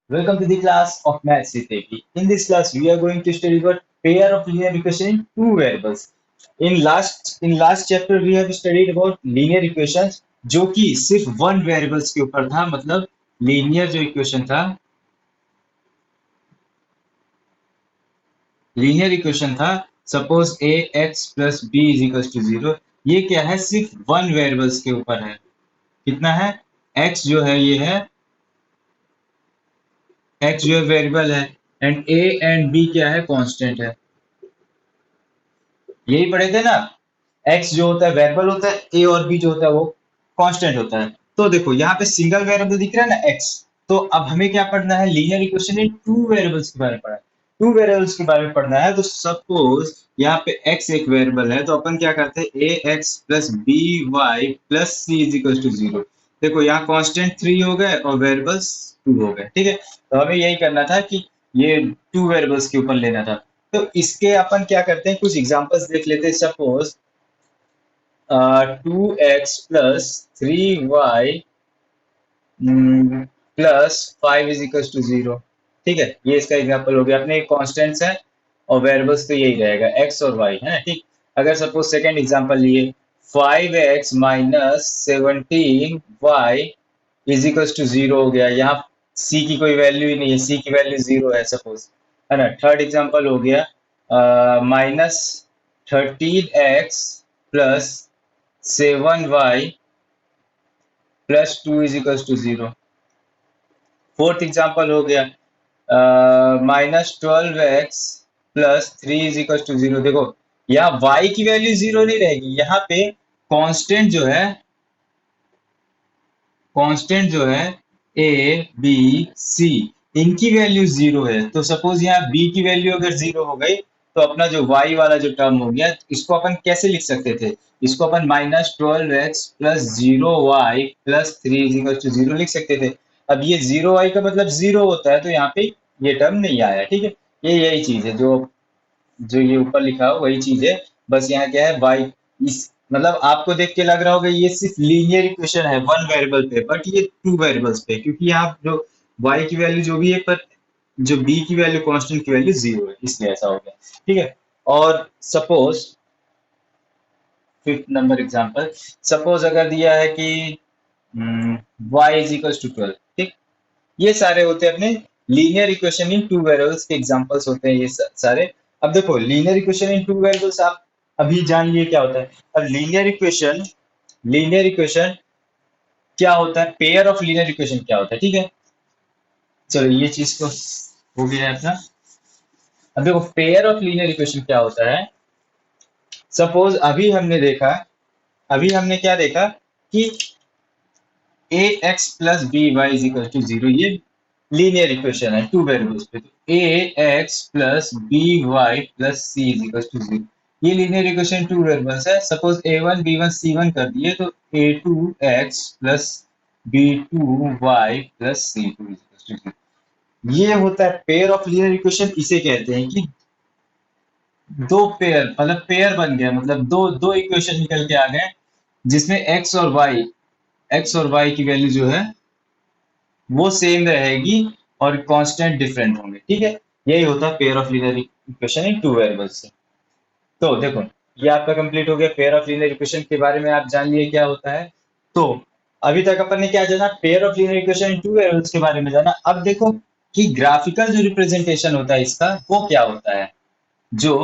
Welcome to the class of Maths with AP. In this class, we are going to study about pair of linear equation in two variables. In last chapter, we have studied about linear equations जो कि सिर्फ one variables के ऊपर था, मतलब linear जो equation था, linear equation था, suppose a x plus b is equal to zero. ये क्या है, सिर्फ वन वेरिएबल्स के ऊपर है। कितना है, एक्स जो है ये है, एक्स जो है वेरिएबल है, एंड ए एंड बी क्या है, कांस्टेंट है। यही पढ़े थे ना, एक्स जो होता है वेरिएबल होता है, ए और बी जो होता है वो कांस्टेंट होता है। तो देखो यहाँ पे सिंगल वेरिएबल दिख रहा है ना एक्स, तो अब हमें क्या पढ़ना है, linear equation in two variables के बारे में पढ़ना है। टू वेरिएबल्स के बारे में पढ़ना है, तो सपोज यहाँ पे एक्स एक वेरिएबल है, तो अपन क्या करते हैं, a x plus b y plus c is equal to zero. देखो यहाँ कांस्टेंट थ्री हो गए और वेरिएबल्स टू हो गए, ठीक है। तो हमें यही करना था कि ये टू वेरिएबल्स के ऊपर लेना था। तो इसके अपन क्या करते हैं, कुछ एग्जांपल्स देख लेते हैं। Suppose 2x plus 3y plus 5 is equal to zero. ठीक है, ये इसका एग्जांपल हो गया। अपने कॉन्स्टेंट्स है और वेरिएबल्स तो यही रहेगा, x और y है ना, ठीक। अगर सपोज सेकंड एग्जांपल लिए, 5x minus 17y is equal to zero हो गया। यहाँ c की कोई वैल्यू ही नहीं है, c की वैल्यू जीरो है सपोज, है ना। थर्ड एग्जांपल हो गया, minus 13x plus 7y plus two is equal to zero. Fourth example हो गया, minus 12x plus three is equal to zero. देखो यहाँ y की वैल्यू जीरो नहीं रहेगी, यहाँ पे कांस्टेंट जो है, कांस्टेंट जो है ए बी सी, इनकी वैल्यू जीरो है। तो सपोज यहाँ b की वैल्यू अगर जीरो हो गई, तो अपना जो y वाला जो टर्म हो गया, इसको अपन कैसे लिख सकते थे, इसको अपन minus 12x plus zero y plus three is equal to zero लिख सकते थे। अब ये जीरो वाई का मतलब जीरो होता है, तो यहाँ पे ये टर्म नहीं आया, ठीक है। ये यही चीज है, जो जो ये ऊपर लिखा हो वही चीज है। बस यहाँ क्या है, y इस मतलब आपको देख के लग रहा होगा ये सिर्फ लीनियर इक्वेशन है वन वेरिएबल पे, बट ये टू वेरिएबल्स पे, क्योंकि यहाँ जो y की वैल्यू जो भी है, पर जो b की वैल्यू कांस्टेंट की वैल्यू जीरो है, इसलिए ऐसा हो गया, ठीक है। और suppose fifth number example, suppose अगर दिया है कि y इज इक्वल टू 12, ठीक। ये सारे होते हैं अपने linear equation in two variables के एग्जांपल्स होते हैं ये सारे। अब देखो linear equation in two variables आप अभी जान लिए क्या होता है। अब लीनियर इक्वेशन क्या होता है, पेयर ऑफ लीनियर इक्वेशन क्या होता है, ठीक है। चलो ये चीज तो हो गया है अपना। अब देखो पेयर ऑफ लीनियर इक्वेशन क्या होता है। सपोज अभी हमने क्या देखा कि a x plus b y is equal to zero, ये लीनियर इक्वेशन है टू वेरिएबल्स पे। तो a x plus b y plus c is equal to zero, ये लीनियर इक्वेशन टू वेरिएबल्स है। Suppose a one b one c one कर दिए, तो a two x plus b two y plus c two is equal to zero. ये होता है pair of linear equation. इसे कहते हैं कि दो पेयर, मतलब पेयर बन गया, मतलब दो दो इक्वेशन निकल के आ गए, जिसमें एक्स और वाई की वैल्यू जो है वो सेम रहेगी और कांस्टेंट डिफरेंट होंगे, ठीक है। यही होता है pair of linear equation in two variables से। तो देखो ये आपका कंप्लीट हो गया, पेयर ऑफ लीनियर इक्वेशन के बारे में आप जान लिए क्या होता है। तो अभी तक अपन ने क्या जाना, pair of linear equation in two variables के बारे में जाना। अब देखो कि ग्राफिकल जो रिप्रेजेंटेशन होता है इसका, वो क्या होता है। जो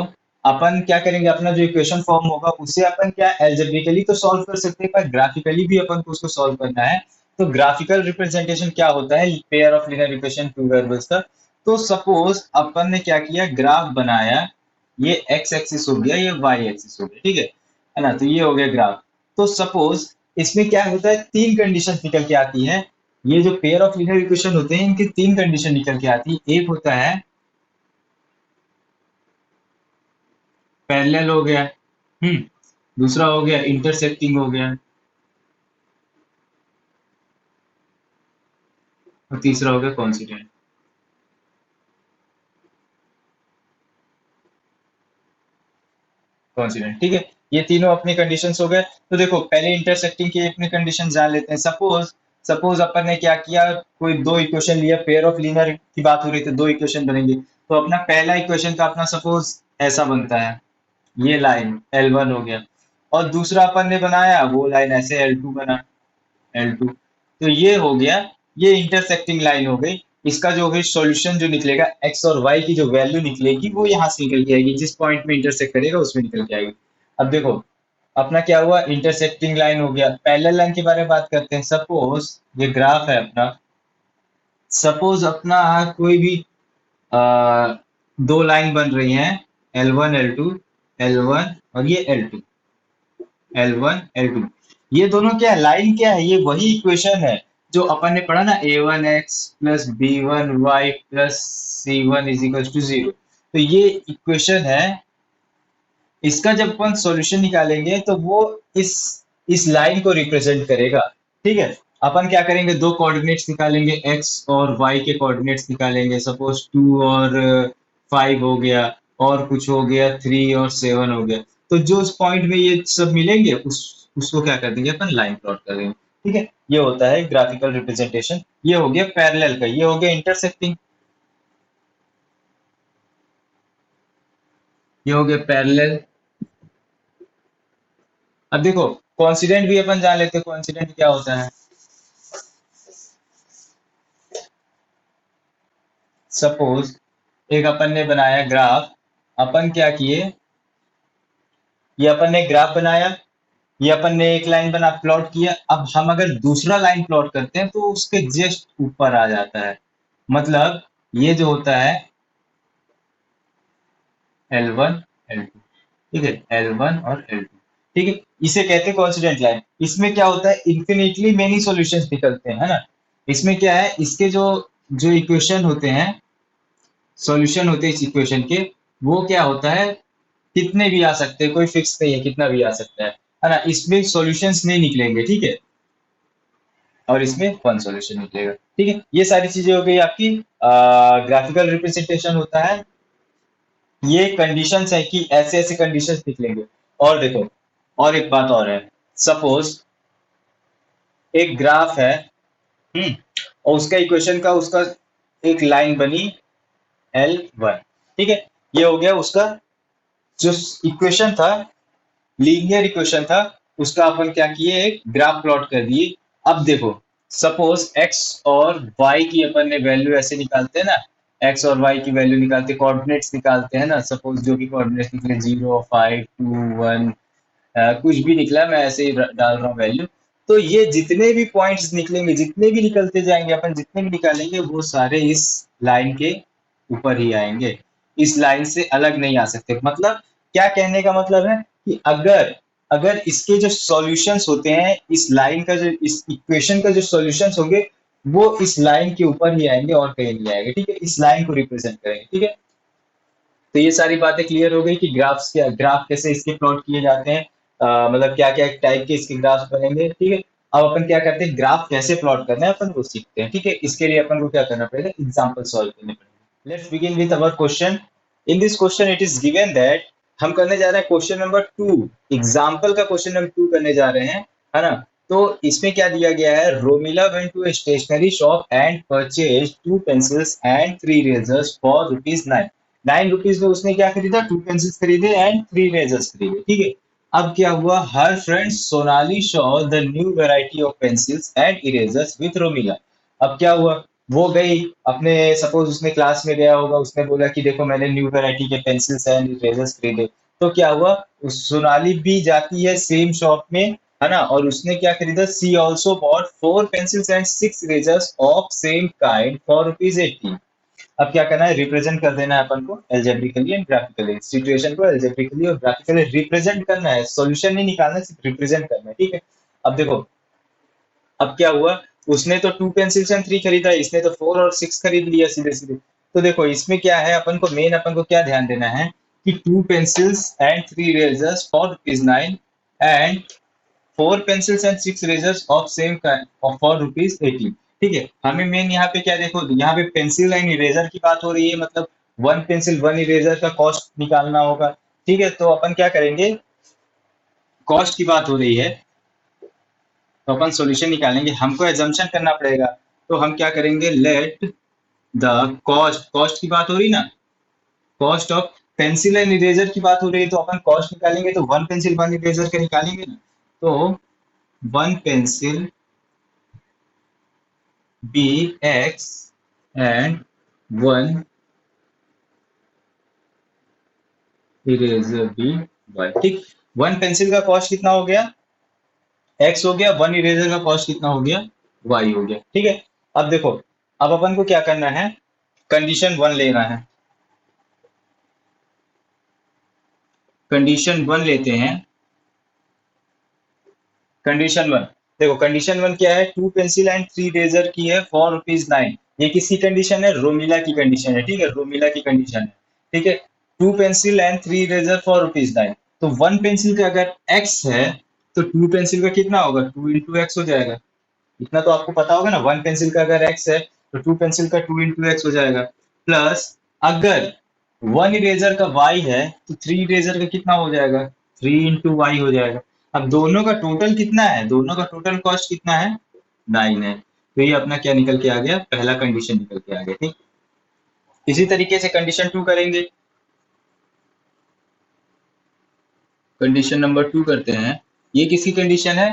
अपन क्या करेंगे, अपना जो इक्वेशन फॉर्म होगा उसे अपन क्या एल्जेब्रिकली तो सॉल्व कर सकते हैं, पर ग्राफिकली भी अपन को उसको सॉल्व करना है। तो ग्राफिकल रिप्रेजेंटेशन क्या होता है pair of linear equation two variables का। तो सपोज अपन ने क्या किया, ग्राफ बनाया, ये एक्स एक्सिस हो गया, ये वाई एक्सिस हो गया, ठीक है ना। तो ये हो गया ग्राफ। तो सपोज इसमें क्या होता है, तीन कंडीशन निकल के आती है। ये जो पेयर ऑफ लीनियर इक्वेशन होते हैं, इनकी तीन कंडीशन निकल के आती है। एक होता है पैरेलल हो गया, दूसरा हो गया इंटरसेक्टिंग हो गया, और तीसरा हो गया कॉन्सिडेंट। कॉन्सिडेंट, ठीक है। ये तीनों अपनी कंडीशंस हो गए। तो देखो पहले इंटरसेक्टिंग की अपनी कंडीशन जान लेते हैं। सपोज सपोज अपन ने क्या किया, कोई दो इक्वेशन लिया, पेयर ऑफ लीनियर की बात हो रही थी, दो इक्वेशन बनेंगे, तो अपना पहला इक्वेशन का अपना सपोज ऐसा बनता है, ये लाइन L1 हो गया, और दूसरा अपन ने बनाया वो लाइन ऐसे L2 बना, L2, तो ये हो गया, ये इंटरसेक्टिंग लाइन हो गई। इसका जो भी सॉल्यूशन जो निकलेगा, x और y की जो वैल्यू निकलेगी वो यहाँ से निकल के आएगी, जिस पॉइंट में इंटरसेक्ट करेगा उसमें निकल के आएगी। अब देखो अपना क्या हुआ, इंटरसेक्टिंग लाइन हो गया। पैरेलल लाइन के बारे में बात करते हैं। सपोज ये ग्राफ है अपना, सपोज अपना कोई भी आ, दो लाइन बन रही हैं, L1 L2, L1 और ये L2, L1 L2, ये दोनों क्या है, लाइन क्या है, ये वही इक्वेशन है जो अपन ने पढ़ा ना, a1x plus b1y plus c1 is equal to 0। तो ये इक्वेशन है, इसका जब अपन सॉल्यूशन निकालेंगे तो वो इस इस लाइन को रिप्रेजेंट करेगा। ठीक है, अपन क्या करेंगे, दो कोऑर्डिनेट्स निकालेंगे, x और y के कोऑर्डिनेट्स निकालेंगे, सपोज 2 और 5 हो गया, और कुछ हो गया 3 और 7 हो गया। तो जो उस पॉइंट में ये सब मिलेंगे उसको क्या कर देंगे अपन, लाइन प्लॉट कर देंगे। ठीक है, ये होता है ग्राफिकल रिप्रेजेंटेशन। ये हो गया पैरेलल का, ये हो गया इंटरसेक्टिंग, ये हो गया पैरेलल। अब देखो कोइंसिडेंट भी अपन जान लेते हैं, कोइंसिडेंट क्या होता है। सपोज एक अपन ने बनाया ग्राफ, अपन क्या किए, ये अपन ने ग्राफ बनाया, ये अपन ने एक लाइन बना प्लॉट किया। अब हम अगर दूसरा लाइन प्लॉट करते हैं तो उसके जस्ट ऊपर आ जाता है, मतलब ये जो होता है L1 L2, ठीक है, L1 और L2, ठीक है, इसे कहते हैं कोइंसिडेंट लाइन। इसमें क्या होता है, इन्फिनिटली मेनी सॉल्यूशंस निकलते हैं, है ना। इसमें क्या है, इसके जो जो इक्वेशन होते हैं, सॉल्यूशन होते हैं इस इक्वेशन के, वो क्या होता है, कितने भी आ सकते हैं, कोई फिक्स नहीं है, कितना भी आ सकता है ना। इसमें सॉल्यूशंस नहीं निकलेंगे, ठीक है, और इसमें वन सॉल्यूशन निकलेगा। ठीक है, ये सारी चीजें हो गई आपकी, ग्राफिकल रिप्रेजेंटेशन होता है। ये कंडीशंस है कि ऐसे ऐसे कंडीशंस निकलेंगे। और देखो, और एक बात और है, सपोज एक ग्राफ है, हम्म, और उसका इक्वेशन का उसका एक लाइन बनी L1, ठीक है, ये हो गया उसका जो इक्वेशन था, लीनियर इक्वेशन था, उसका अपन क्या किए, एक ग्राफ प्लॉट कर दिए। अब देखो सपोज x और y की अपन ने वैल्यू ऐसे निकालते हैं ना, x और y की वैल्यू निकालते, कोऑर्डिनेट्स निकालते हैं ना, सपोज जो भी कोऑर्डिनेट्स निकले 0 5 2 1, कुछ भी निकला, मैं ऐसे ही डाल रहा हूँ वैल्यू। तो ये जितने भी पॉइंट्स निकलेंगे, जितने भी निकलते जाएंगे, अपन जितने भी निकालेंगे वो सारे इस लाइन के ऊपर ही आएंगे, इस लाइन से अलग नहीं आ सकते। मतलब क्या कहने का मतलब है कि अगर अगर इसके जो सॉल्यूशंस होते हैं, इस लाइन का जो, इस इक्वेशन का जो सॉल्यूशंस होंगे, वो इस लाइन के ऊपर ही आएंगे और कहीं नहीं आएंगे। ठीक है, इस लाइन को रिप्रेजेंट करेंगे। ठीक है, तो ये सारी बातें क्लियर हो गई कि ग्राफ कैसे इसके प्लॉट किए जाते हैं, मतलब क्या क्या टाइप के इसके ग्राफ्स बनेंगे। ठीक है, अब अपन क्या करते हैं, ग्राफ कैसे प्लॉट करना है अपन वो सीखते हैं। ठीक है, इसके लिए अपन को क्या करना पड़ेगा, एग्जाम्पल सॉल्व करने पड़ेंगे। Let's begin with our question. In this question it is given that, हम करने जा रहे हैं क्वेश्चन नंबर 2, एग्जाम्पल का क्वेश्चन नंबर 2 करने जा रहे हैं, है ना। तो इसमें क्या दिया गया है, Romila went to a stationery shop and purchase 2 pencils and 3 erasers for ₹9। 9 rupees में उसने क्या खरीदा, 2 पेंसिल्स खरीदे एंड 3 रेजर्स खरीदे। ठीक है, अब क्या हुआ, हर friend Sonali Shaw the new variety of pencils and erasers with Romila. अब क्या हुआ, वो गई अपने, सपोज उसने क्लास में गया होगा, उसने बोला कि देखो मैंने न्यू वेराइटी के पेंसिल्स एंड इरेजर्स खरीदे। तो क्या हुआ, उस सोनाली भी जाती है सेम शॉप में, है ना, और उसने क्या खरीदा, C also bought 4 pencils and 6 erasers of same kind for ₹18। अब क्या करना है, रिप्रेजेंट कर देना है अपन को एल्जेब्रिकली एंड ग्राफिकली, सिचुएशन को एल्जेब्रिकली और ग्राफिकली रिप्रेजेंट करना है, सॉल्यूशन नहीं निकालना, सिर्फ रिप्रेजेंट करना है। ठीक है, अब देखो, अब क्या हुआ, उसने तो 2 पेंसिल्स एंड 3 खरीदा, इसने तो 4 और 6 खरीद लिया सीधे सीधे। तो देखो इसमें क्या है, अपन को मेन अपन को क्या ध्यान देना है कि 2 pencils and 3 erasers for ₹9 and 4 pencils and 6 erasers of same for ₹18। ठीक है, हमें मेन यहाँ पे क्या, देखो यहाँ पे पेंसिल एंड इरेजर की बात हो रही है, मतलब 1 पेंसिल 1 इरेजर का कॉस्ट निकालना होगा। ठीक है, तो अपन क्या करेंगे, कॉस्ट की बात हो रही है, तो अपन सॉल्यूशन निकालेंगे, हमको एजम्पशन करना पड़ेगा। तो हम क्या करेंगे, लेट द कॉस्ट, कॉस्ट की बात हो रही ना, cost of pencil and eraser की बात हो रही है, तो अपन कॉस्ट निकालेंगे तो वन पेंसिल वन इरेजर का निकालेंगे ना। तो one pencil be x and one eraser be y, ठीक। वन पेंसिल का कॉस्ट कितना हो गया, एक्स हो गया, वन इरेजर का कॉस्ट कितना हो गया, वाई हो गया, ठीक है। अब देखो, अब अपन को क्या करना है, कंडीशन वन लेना है। कंडीशन वन लेते हैं। कंडीशन वन, देखो कंडीशन वन क्या है, two pencil and three eraser की है ₹4.9। ये किसकी कंडीशन है, रोमिला की कंडीशन है, ठीक है, रोमिला की कंडीशन है, ठीक है। Two pencil and three eraser ₹4.9। तो वन पेंसिल का अगर एक्स है तो टू पेंसिल का कितना होगा, टू इंटू एक्स हो जाएगा। इतना तो आपको पता होगा ना, वन पेंसिल का अगर एक्स है तो टू पेंसिल का टू इंटू एक्स हो जाएगा। प्लस अगर वन इरेजर का वाई है तो थ्री इरेजर का कितना हो जाएगा, थ्री इंटू वाई हो जाएगा। अब दोनों का टोटल कितना है, दोनों का टोटल कॉस्ट कितना है, 9 है। तो ये अपना क्या निकल के आ गया, पहला कंडीशन निकल के आ गया, ठीक। इसी तरीके से कंडीशन टू करेंगे। कंडीशन नंबर टू करते हैं। ये किसकी कंडीशन है,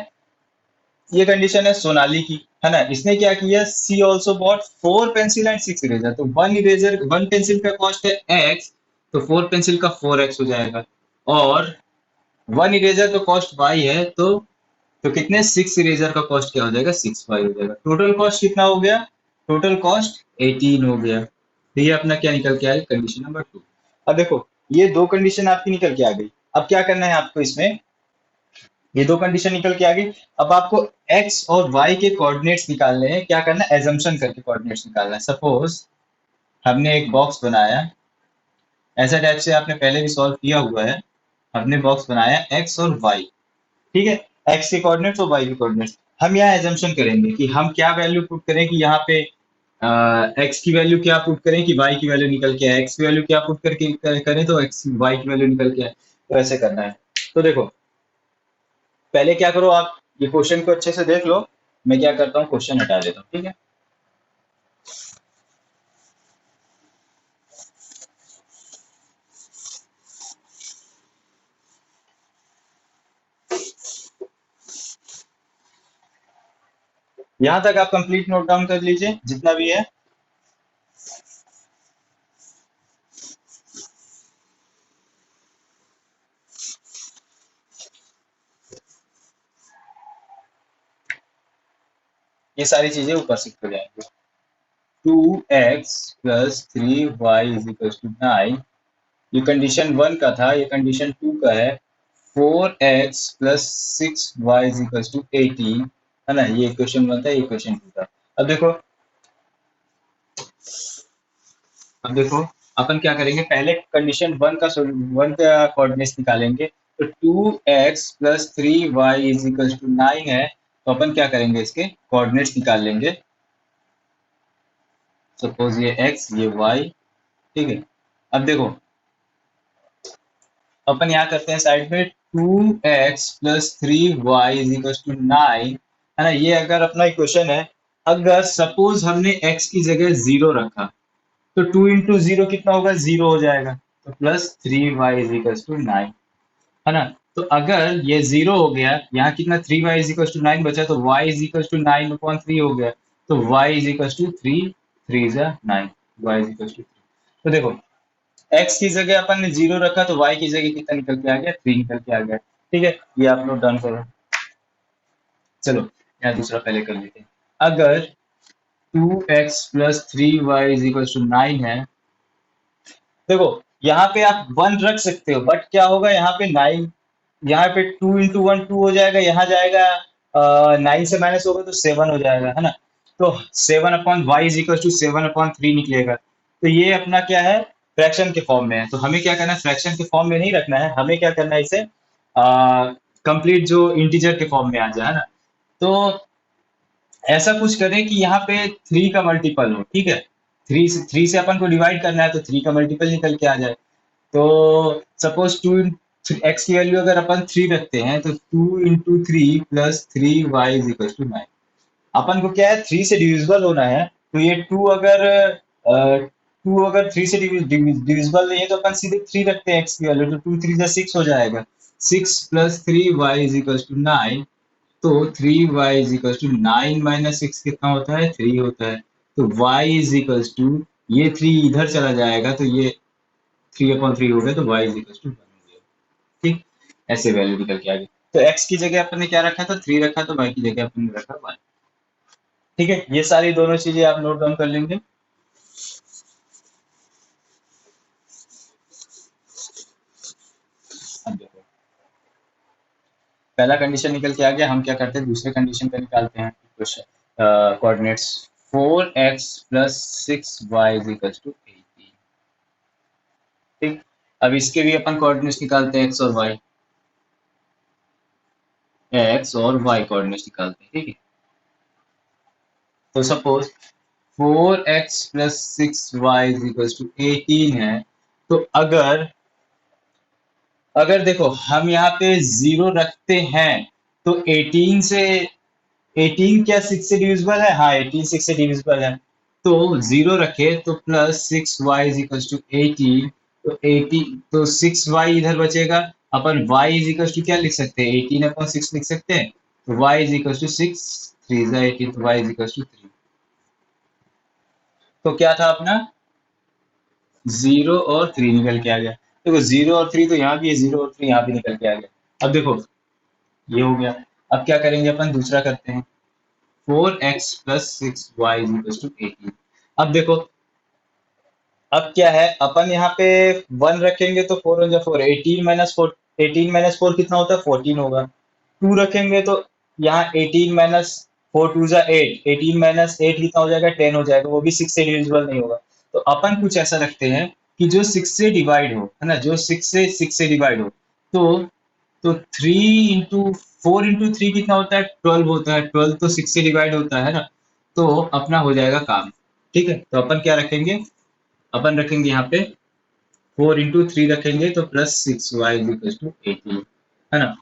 ये कंडीशन है सोनाली की, है ना। इसने क्या किया, C also bought four pencil and six eraser. तो वन इरेजर, वन पेंसिल का कॉस्ट है एक्स, तो फोर पेंसिल का 4x हो जाएगा। और वन इरेजर का कॉस्ट वाई है, तो कितने, सिक्स इरेजर का कॉस्ट क्या हो जाएगा, 6y हो जाएगा। टोटल कॉस्ट कितना हो गया, टोटल कॉस्ट 18 हो गया। तो ये अपना क्या निकल के आया, कंडीशन नंबर टू। अब देखो, ये दो कंडीशन आपकी निकल के आ गई। अब क्या करना है आपको इसमें, ये दो कंडीशन निकल के आ गई। अब आपको एक्स और वाई के कोऑर्डिनेट्स निकालने हैं। क्या करना है, एजम्पशन करके कोऑर्डिनेट्स निकालना है। सपोज हमने एक बॉक्स बनाया, ऐसा टाइप से आपने पहले भी सॉल्व किया हुआ है। हमने बॉक्स बनाया एक्स और वाई, ठीक है, एक्स के कोऑर्डिनेट्स और वाई के कोऑर्डिनेट्स। हम यहाँ एजम्पशन करेंगे कि हम क्या वैल्यू पुट करें, कि यहाँ पे एक्स की वैल्यू क्या पुट करें कि वाई की वैल्यू निकल के आए, एक्स की वैल्यू क्या पुट करके करें तो एक्स वाई की वैल्यू निकल के आए। तो ऐसे करना है। तो देखो, पहले क्या करो, आप ये क्वेश्चन को अच्छे से देख लो। मैं क्या करता हूँ, क्वेश्चन हटा देता हूँ, ठीक है। यहाँ तक आप कंप्लीट नोट डाउन कर लीजिए जितना भी है। ये सारी चीजें ऊपर शिफ्ट हो जाएंगी। 2x plus 3y is equal to 9, ये कंडीशन वन का था, ये कंडीशन टू का है। 4x plus 6y is equal to 18, है ना, ये क्वेश्चन वन था, ये क्वेश्चन टू था। अब देखो, अब देखो अपन क्या करेंगे, पहले कंडीशन वन का कोऑर्डिनेट्स निकालेंगे। तो 2x plus 3y is equal to 9 है, तो अपन क्या करेंगे, इसके कोऑर्डिनेट्स निकाल लेंगे। सपोज ये x, ये y, ठीक है। अब देखो, अपन यहाँ करते हैं साइड में, 2x plus 3y is equal to 9, है ना। ये अगर अपना इक्वेशन है, अगर सपोज हमने x की जगह 0 रखा तो 2 इंटू जीरो कितना होगा, 0 हो जाएगा। तो plus 3y is equal to 9, है ना। तो अगर ये 0 हो गया, यहाँ कितना 3y इज इक्वल टू 9 बचा, तो y इज इक्वल टू 9/3 हो गया। तो y is equal to 3, 3 is 9, y is equal to 3। तो देखो, x की जगह अपन ने 0 रखा तो y की जगह कितना निकल के आ गया, 3 निकल के आ गया, ठीक है। ये आप लोग डन करो। चलो यहाँ दूसरा पहले कर लेते हैं। अगर 2x plus 3y is equal to 9 है, देखो यहाँ पे आप वन रख सकते हो, बट क्या होगा यहाँ पे 9, यहाँ पे 2 इंटू वन 2 हो जाएगा, यहाँ जाएगा 9 से माइनस होगा तो 7 हो जाएगा, है ना। तो 7/y इज इक्वल टू 7/3 निकलेगा। तो ये अपना क्या है, फ्रैक्शन के फॉर्म में है। तो हमें क्या करना है, फ्रैक्शन के फॉर्म में नहीं रखना है, हमें क्या करना है, इसे कंप्लीट जो इंटीजर के फॉर्म में आ जाए, है ना। तो ऐसा कुछ करें कि यहाँ पे 3 का मल्टीपल हो, ठीक है। 3 से अपन को डिवाइड करना है, तो 3 का मल्टीपल निकल के आ जाए। तो सपोज एक्स की वैल्यू अगर अपन 3 रखते हैं तो 2 × 3 + 3y = 9। अपन को क्या है, 3 से डिविजिबल होना है, तो ये 2 अगर 3 से डिविजिबल नहीं है तो अपन सीधे 3 रखते हैं एक्स की वैल्यू, तो 2 × 3 = 6 हो जाएगा। 6 + 3y = 9। तो 3y = 9 - 6 कितना होता है, 3 होता है। तो y = ये 3 इधर चला जाएगा, तो ये 3/3 हो गया, तो y = 1 हो गया। ठीक, ऐसे वैल्यू निकल के आ गई। तो x की जगह अपन ने क्या रखा था, 3 रखा, तो y की जगह अपन ने रखा 1। ठीक है, ये सारी दोनों चीजें आप नोट डाउन कर लेंगे। अब देखो, पहला कंडीशन निकल के आ गया, हम क्या करते हैं, दूसरे कंडीशन का निकालते हैं क्वेश्चन कोऑर्डिनेट्स। 4x + 6y = 18। ठीक, अब इसके भी अपन कोऑर्डिनेट्स निकालते हैं, एक्स और वाई कोऑर्डिनेट्स निकालते हैं। ठीक है, तो सपोज 4x + 6y = 18 है। तो अगर अगर देखो हम यहाँ पे 0 रखते हैं, तो 18 से 18 क्या 6 से डिविजिबल है? हाँ, 18 6 से डिविजिबल है। तो 0 रखे तो +6y = 18। तो 18, तो 6y इधर बचेगा। अपन y क्या लिख सकते हैं, 18/6 लिख सकते हैं। तो y = 6, 3 × 18, तो y = 3। तो क्या था अपना, 0 और 3 निकल के आ गया। देखो 0 और 3 तो यहाँ भी है, 0 और 3 यहाँ भी निकल के आ गया। अब देखो ये हो गया। अब क्या करेंगे, अपन दूसरा करते हैं। 4x + 6y = 18। अब देखो, अब क्या है, अपन यहाँ पे 1 रखेंगे तो 4 × 4, 18 - 4, 18 - 4 कितना होता है, 14 होगा। 2 रखेंगे तो यहाँ 18 - 4 2 = 8, 18 - 8 कितना हो जाएगा, 10 हो जाएगा, वो भी 6 से डिविजिबल नहीं होगा। तो अपन कुछ ऐसा रखते हैं कि जो 6 से डिवाइड हो, है ना, जो 6 से डिवाइड हो। तो 4 × 3 कितना होता है, 12 होता है। 12 तो 6 से डिवाइड होता है ना, तो अपना हो जाएगा काम। ठीक है, तो अपन क्या रखेंगे, अपन रखेंगे यहाँ पे 4 × 3 रखेंगे, तो +6y = 18, है ना।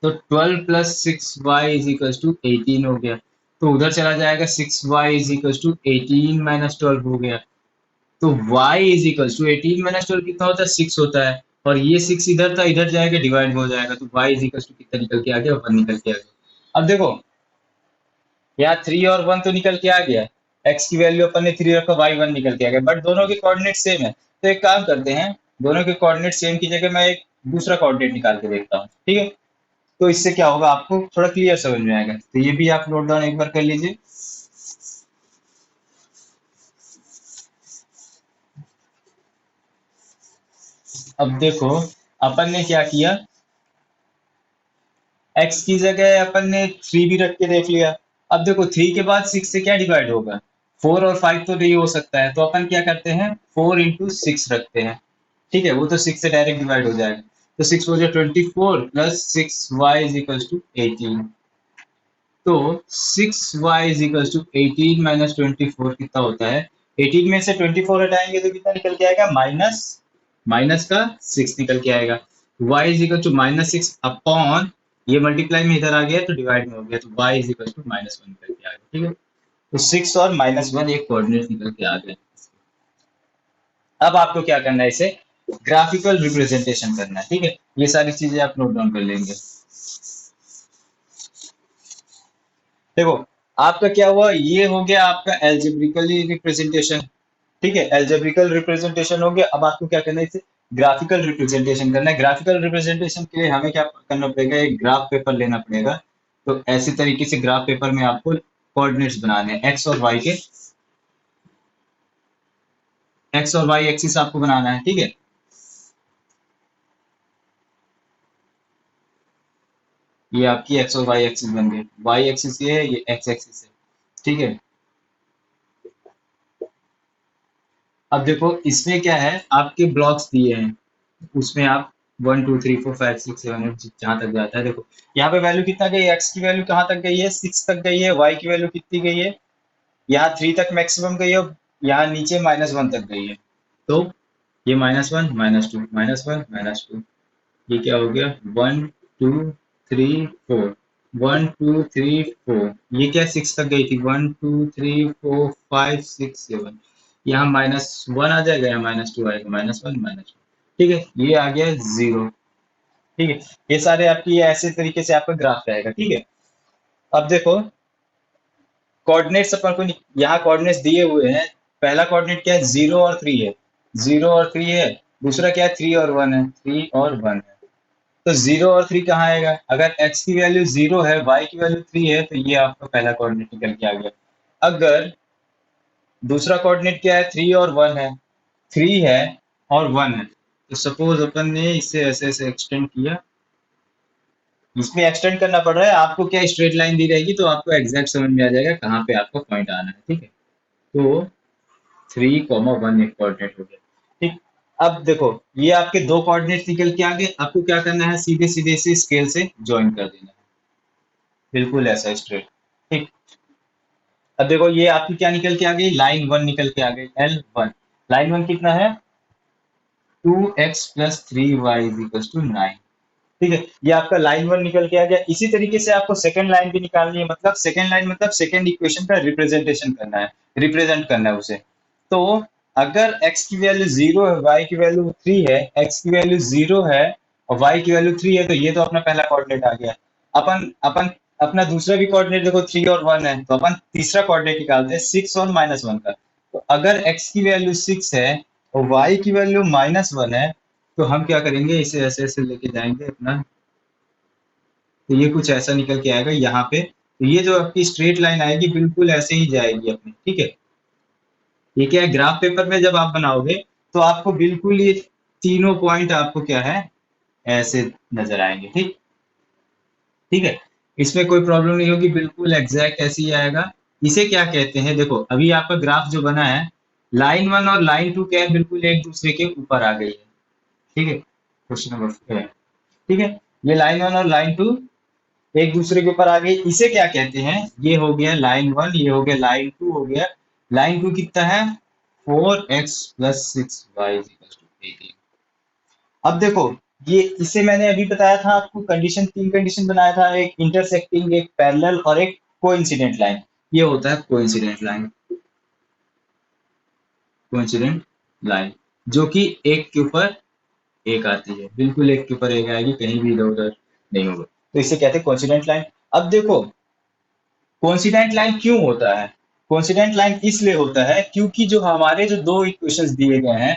तो 12 + 6y = 18 हो गया। तो उधर चला जाएगा, 6y = 18 - 12 हो गया। तो y = 18 - 12 कितना होता है, 6 होता है। और ये 6 इधर था, इधर जाएगा, डिवाइड हो जाएगा। तो y = कितना निकल के आ गया, 1 निकल के आ गया। अब देखो, यहाँ 3 और 1 तो निकल के आ गया। x की वैल्यू अपन ने 3 रखा, y 1 निकल के आ गया, बट दोनों के कोऑर्डिनेट सेम है। तो एक काम करते हैं, दोनों के कोऑर्डिनेट सेम की जगह मैं एक दूसरा कोऑर्डिनेट निकाल के देखता हूँ। ठीक है, तो इससे क्या होगा, आपको थोड़ा क्लियर समझ में आएगा। तो ये भी आप नोट डाउन एक बार कर लीजिए। अब देखो, अपन ने क्या किया, x की जगह अपन ने 3 भी रख के देख लिया। अब देखो 3 के बाद 6 से क्या डिवाइड होगा, 4 और 5 तो नहीं हो सकता है, तो अपन क्या करते हैं, 4 × 6 रखते हैं। ठीक है, वो तो 6 से डायरेक्ट डिवाइड हो जाएगा। तो 6 हो जाए 24 + 6y = 18। तो 6y = 18 - 24 कितना होता है, 18 में से 24 हटाएंगे तो कितना निकल के आएगा, माइनस माइनस का 6 निकल के आएगा। y = -6 अपॉन, ये मल्टीप्लाई में इधर आ गया तो डिवाइड में हो गया, तो y = -1 निकल के आ गया। ठीक है, तो 6 और -1 एक कोऑर्डिनेट निकल के आ गए। अब आपको क्या करना है, इसे ग्राफिकल रिप्रेजेंटेशन करना है। ठीक है, ये सारी चीजें आप नोट डाउन कर लेंगे। देखो, आपका क्या हुआ, ये हो गया आपका एल्जेब्रिकली रिप्रेजेंटेशन। ठीक है, एल्जेब्रिकल रिप्रेजेंटेशन हो गया। अब आपको क्या करना है, इसे ग्राफिकल रिप्रेजेंटेशन करना है। ग्राफिकल रिप्रेजेंटेशन के लिए हमें क्या करना पड़ेगा, एक ग्राफ पेपर लेना पड़ेगा। तो ऐसे तरीके से ग्राफ पेपर में आपको कोऑर्डिनेट्स बनाने हैं, एक्स और वाई एक्सिस आपको बनाना है। ठीक है, ये आपकी एक्स और वाई एक्सिस बन गई। वाई एक्सिस ये है, ये एक्स एक्सिस है। ठीक है, अब देखो इसमें क्या है, आपके ब्लॉक्स दिए हैं, उसमें आप 1 2 3 4 5 6 7 8 जहां तक जाता है। देखो यहाँ पे वैल्यू कितना गई, एक्स की वैल्यू कहाँ तक गई है, 6 तक गई है। वाई की वैल्यू कितनी गई है, यहाँ 3 तक मैक्सिमम गई है, और यहाँ नीचे -1 तक गई है। तो ये -1 -2 -1 -2, ये क्या हो गया, 1 2 3 4, 1 2 3 4, ये क्या 6 तक गई थी, 1 2 3 4 5 6 7, यहाँ -1 आ जाएगा या -2 आएगा, -1 -1, ठीक है, ये आ गया 0। ठीक है, ये सारे आपकी ये ऐसे तरीके से आपका ग्राफ रहेगा। ठीक है, अब देखो कोऑर्डिनेट्स अपन को यहाँ कोऑर्डिनेट्स दिए हुए हैं। पहला कोऑर्डिनेट क्या है, 0 और 3 है, 0 और 3 है। दूसरा क्या है, 3 और 1 है, 3 और 1 है। तो 0 और 3 कहाँ आएगा, अगर x की वैल्यू 0 है, y की वैल्यू 3 है, तो ये आपका पहला कोऑर्डिनेट निकल के आ गया। अगर दूसरा कोऑर्डिनेट क्या है, 3 और 1 है, 3 है और 1 है, तो सपोज अपन ने इसे ऐसे ऐसे एक्सटेंड किया, इसमें एक्सटेंड करना पड़ रहा है आपको, क्या स्ट्रेट लाइन दी रहेगी तो आपको एग्जैक्ट समझ में आ जाएगा कहाँ पे आपको पॉइंट आना है। ठीक है, तो 3, 1 एक कोऑर्डिनेट हो गया। ठीक, अब देखो ये आपके दो कोऑर्डिनेट निकल के आ गए, आपको क्या करना है, सीधे सीधे से स्केल से ज्वाइन कर देना है, बिल्कुल ऐसा स्ट्रेट। ठीक, अब देखो ये आपकी क्या निकल के आ गई, लाइन 1 निकल के आ गई, L1। लाइन 1 कितना है, 2x + 3y = 9। ठीक है, ये आपका लाइन 1 निकल के आ गया। इसी तरीके से आपको सेकंड लाइन भी निकालनी है, मतलब सेकंड लाइन मतलब सेकंड इक्वेशन का रिप्रेजेंटेशन करना है, रिप्रेजेंट करना है उसे। तो अगर x की वैल्यू 0 है, y की वैल्यू 3 है, x की वैल्यू 0 है और y की वैल्यू 3 है, तो ये तो अपना पहला कोऑर्डिनेट आ गया। अपन अपन अपना दूसरा भी कोऑर्डिनेट देखो, 3 और 1 है, तो अपन तीसरा कोऑर्डिनेट निकालते हैं, 6 और -1 का। तो अगर x की वैल्यू 6 है और y की वैल्यू -1 है, तो हम क्या करेंगे, इसे ऐसे ऐसे लेके जाएंगे अपना, तो ये कुछ ऐसा निकल के आएगा यहाँ पे। तो ये जो आपकी स्ट्रेट लाइन आएगी बिल्कुल ऐसे ही जाएगी अपनी। ठीक है, ये क्या है, ग्राफ पेपर में जब आप बनाओगे तो आपको बिल्कुल ये तीनों पॉइंट आपको क्या है, ऐसे नजर आएंगे। ठीक, ठीक है, इसमें कोई प्रॉब्लम नहीं होगी, बिल्कुल एग्जैक्ट ऐसे ही आएगा। इसे क्या कहते हैं, देखो अभी आपका ग्राफ जो बना है, लाइन 1 और लाइन 2 क्या है, बिल्कुल एक दूसरे के ऊपर आ गई है। ठीक है, क्वेश्चन नंबर, ठीक है, ये लाइन 1 और लाइन 2 एक दूसरे के ऊपर आ गई, इसे क्या कहते हैं, ये हो गया लाइन 1, ये हो गया लाइन 2 हो गया। लाइन 2 कितना है, 4x + 6y = 18। अब देखो ये, इसे मैंने अभी बताया था आपको, कंडीशन, तीन कंडीशन बनाया था, एक इंटरसेक्टिंग, एक पैरेलल और एक कोइंसिडेंट लाइन। ये होता है कोइंसिडेंट लाइन, कोइंसिडेंट लाइन जो कि एक के ऊपर एक आती है, बिल्कुल एक के ऊपर एक आएगी, कहीं भी इधर उधर नहीं होगा, तो इसे कहते हैं कोइंसिडेंट लाइन। अब देखो कोइंसिडेंट लाइन क्यों होता है, कोइंसिडेंट लाइन इसलिए होता है क्योंकि जो हमारे जो दो इक्वेशंस दिए गए हैं,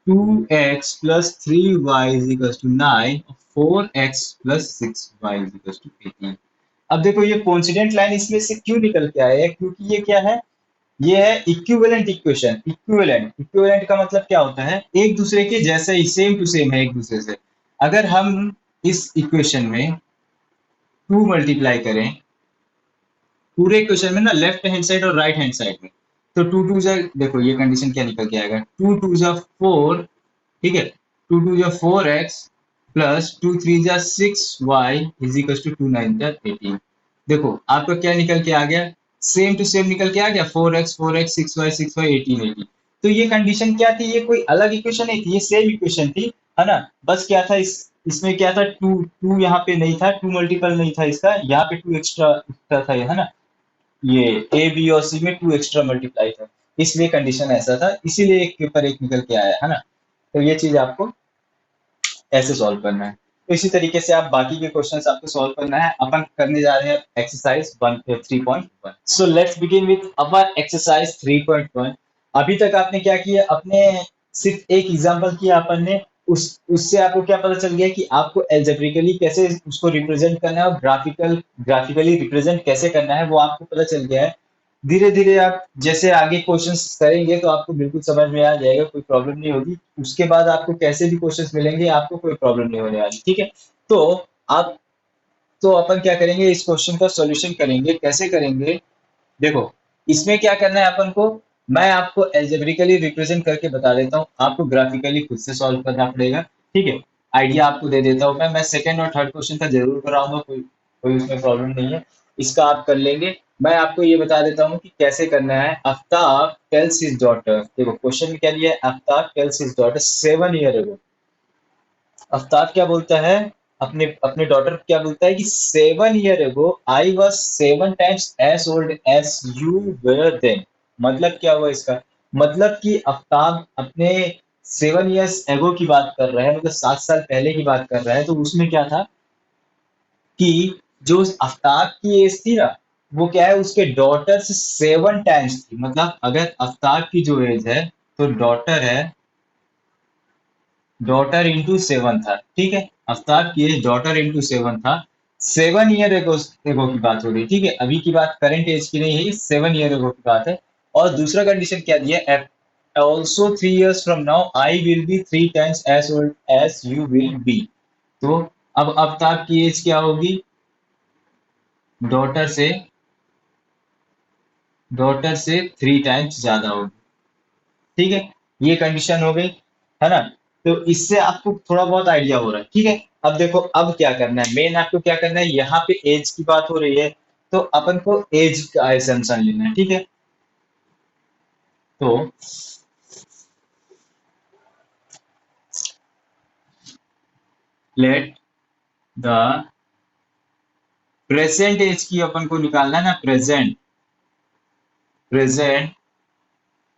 2x + 3y = 9, 4x + 6y = 18। अब देखो ये कोइंसिडेंट लाइन इसमें से क्यों निकल के आया है, क्योंकि ये क्या है, ये है इक्विवेलेंट इक्वेशन। इक्विवेलेंट, इक्विवेलेंट का मतलब क्या होता है, एक दूसरे के जैसे ही, सेम टू सेम है एक दूसरे से। अगर हम इस इक्वेशन में 2 मल्टीप्लाई करें, पूरे इक्वेशन में ना, लेफ्ट हैंड साइड और राइट हैंड साइड में, तो 2 2 देखो ये कंडीशन क्या निकल के आएगा, 2 2 4, ठीक है, 2 2 4x + 2 3 6y = 2 9 18। देखो आपका क्या निकल के आ गया, सेम टू सेम निकल के आ गया, 4x 6y 6y 18 18। तो ये कंडीशन क्या थी, ये कोई अलग इक्वेशन नहीं थी, ये सेम इक्वेशन थी, है ना। बस क्या था, इसमें क्या था, टू टू यहाँ पे नहीं था, टू मल्टीपल नहीं था इसका, यहाँ पे टू एक्स्ट्रा एक्स्ट्रा था, है ना। ये ए बी और सी में टू एक्स्ट्रा मल्टीप्लाई था, इसलिए कंडीशन ऐसा था, इसीलिए एक के ऊपर एक निकल के आया, है ना। तो ये चीज आपको ऐसे सॉल्व करना है। तो इसी तरीके से आप बाकी के क्वेश्चंस आपको सॉल्व करना है। अपन करने जा रहे हैं exercise 3.1। So let's begin with our exercise 3.1। अभी तक आपने क्या किया, अपने सिर्फ एक एग्जांपल किया अपन ने, उससे आपको क्या पता चल गया कि आपको एल्जेब्रिकली कैसे उसको रिप्रेजेंट करना है और ग्राफिकली रिप्रेजेंट कैसे करना है, वो आपको पता चल गया है। धीरे धीरे आप जैसे आगे क्वेश्चंस करेंगे तो आपको बिल्कुल समझ में आ जाएगा, कोई प्रॉब्लम नहीं होगी। उसके बाद आपको कैसे भी क्वेश्चंस मिलेंगे आपको कोई प्रॉब्लम नहीं होने वाली। ठीक है, तो आप, तो अपन क्या करेंगे, इस क्वेश्चन का सॉल्यूशन करेंगे, कैसे करेंगे, देखो इसमें क्या करना है अपन को, मैं आपको एल्जेब्रिकली रिप्रेजेंट करके बता देता हूँ, आपको ग्राफिकली खुद से सॉल्व करना पड़ेगा। ठीक है, आइडिया आपको दे देता हूँ मैं सेकंड और थर्ड क्वेश्चन का जरूर कराऊंगा, कोई कोई उसमें प्रॉब्लम नहीं है, इसका आप कर लेंगे। मैं आपको ये बता देता हूँ कि कैसे करना है। आफ्ताब टेल्स हिज डॉटर, देखो क्वेश्चन में क्या लिया है, Aftab tales his daughter 7 year ago, Aftab क्या बोलता है, अपने अपने डॉटर क्या बोलता है कि 7 year ago I was 7 times as old as you were then. मतलब क्या हुआ इसका, मतलब कि आफ्ताब अपने 7 ईयर्स एगो की बात कर रहा है, मतलब 7 साल पहले की बात कर रहा है, तो उसमें क्या था कि जो आफ्ताब की एज थी ना, वो क्या है उसके डॉटर से 7 टाइम्स थी। मतलब अगर आफ्ताब की जो एज है, तो डॉटर इंटू 7 था, ठीक है। आफ्ताब की एज डॉटर इंटू 7 था। 7 ईयर एगो एगो की बात हो रही है, ठीक है, अभी की बात करंट एज की नहीं है, 7 ईयर एगो की बात है। और दूसरा कंडीशन क्या दिया है, also 3 years from now I will be 3 times as old as you will be. तो अब आफ्ताब की एज क्या होगी, डॉटर से डॉटर से 3 टाइम्स ज्यादा होगी, ठीक है। ये कंडीशन हो गई, है ना। तो इससे आपको थोड़ा बहुत आइडिया हो रहा है, ठीक है। अब देखो अब क्या करना है, मेन आपको क्या करना है, यहाँ पे एज की बात हो रही है, तो अपन को एज का एसम्पशन लेना है, ठीक है। तो लेट द प्रेजेंट एज की अपन को निकालना है ना, present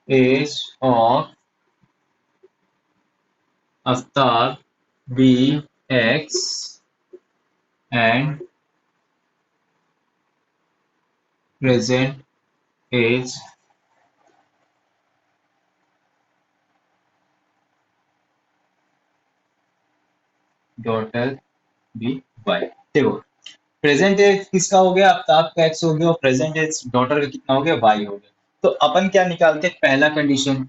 age of Aftab be x and present age daughter be y. देखो प्रेजेंट एज किसका हो गया, आफ्ताब का एक्स हो गया, और प्रेजेंट एज डॉटर का कितना हो गया, वाई हो गया। तो अपन क्या निकालते हैं, पहला कंडीशन,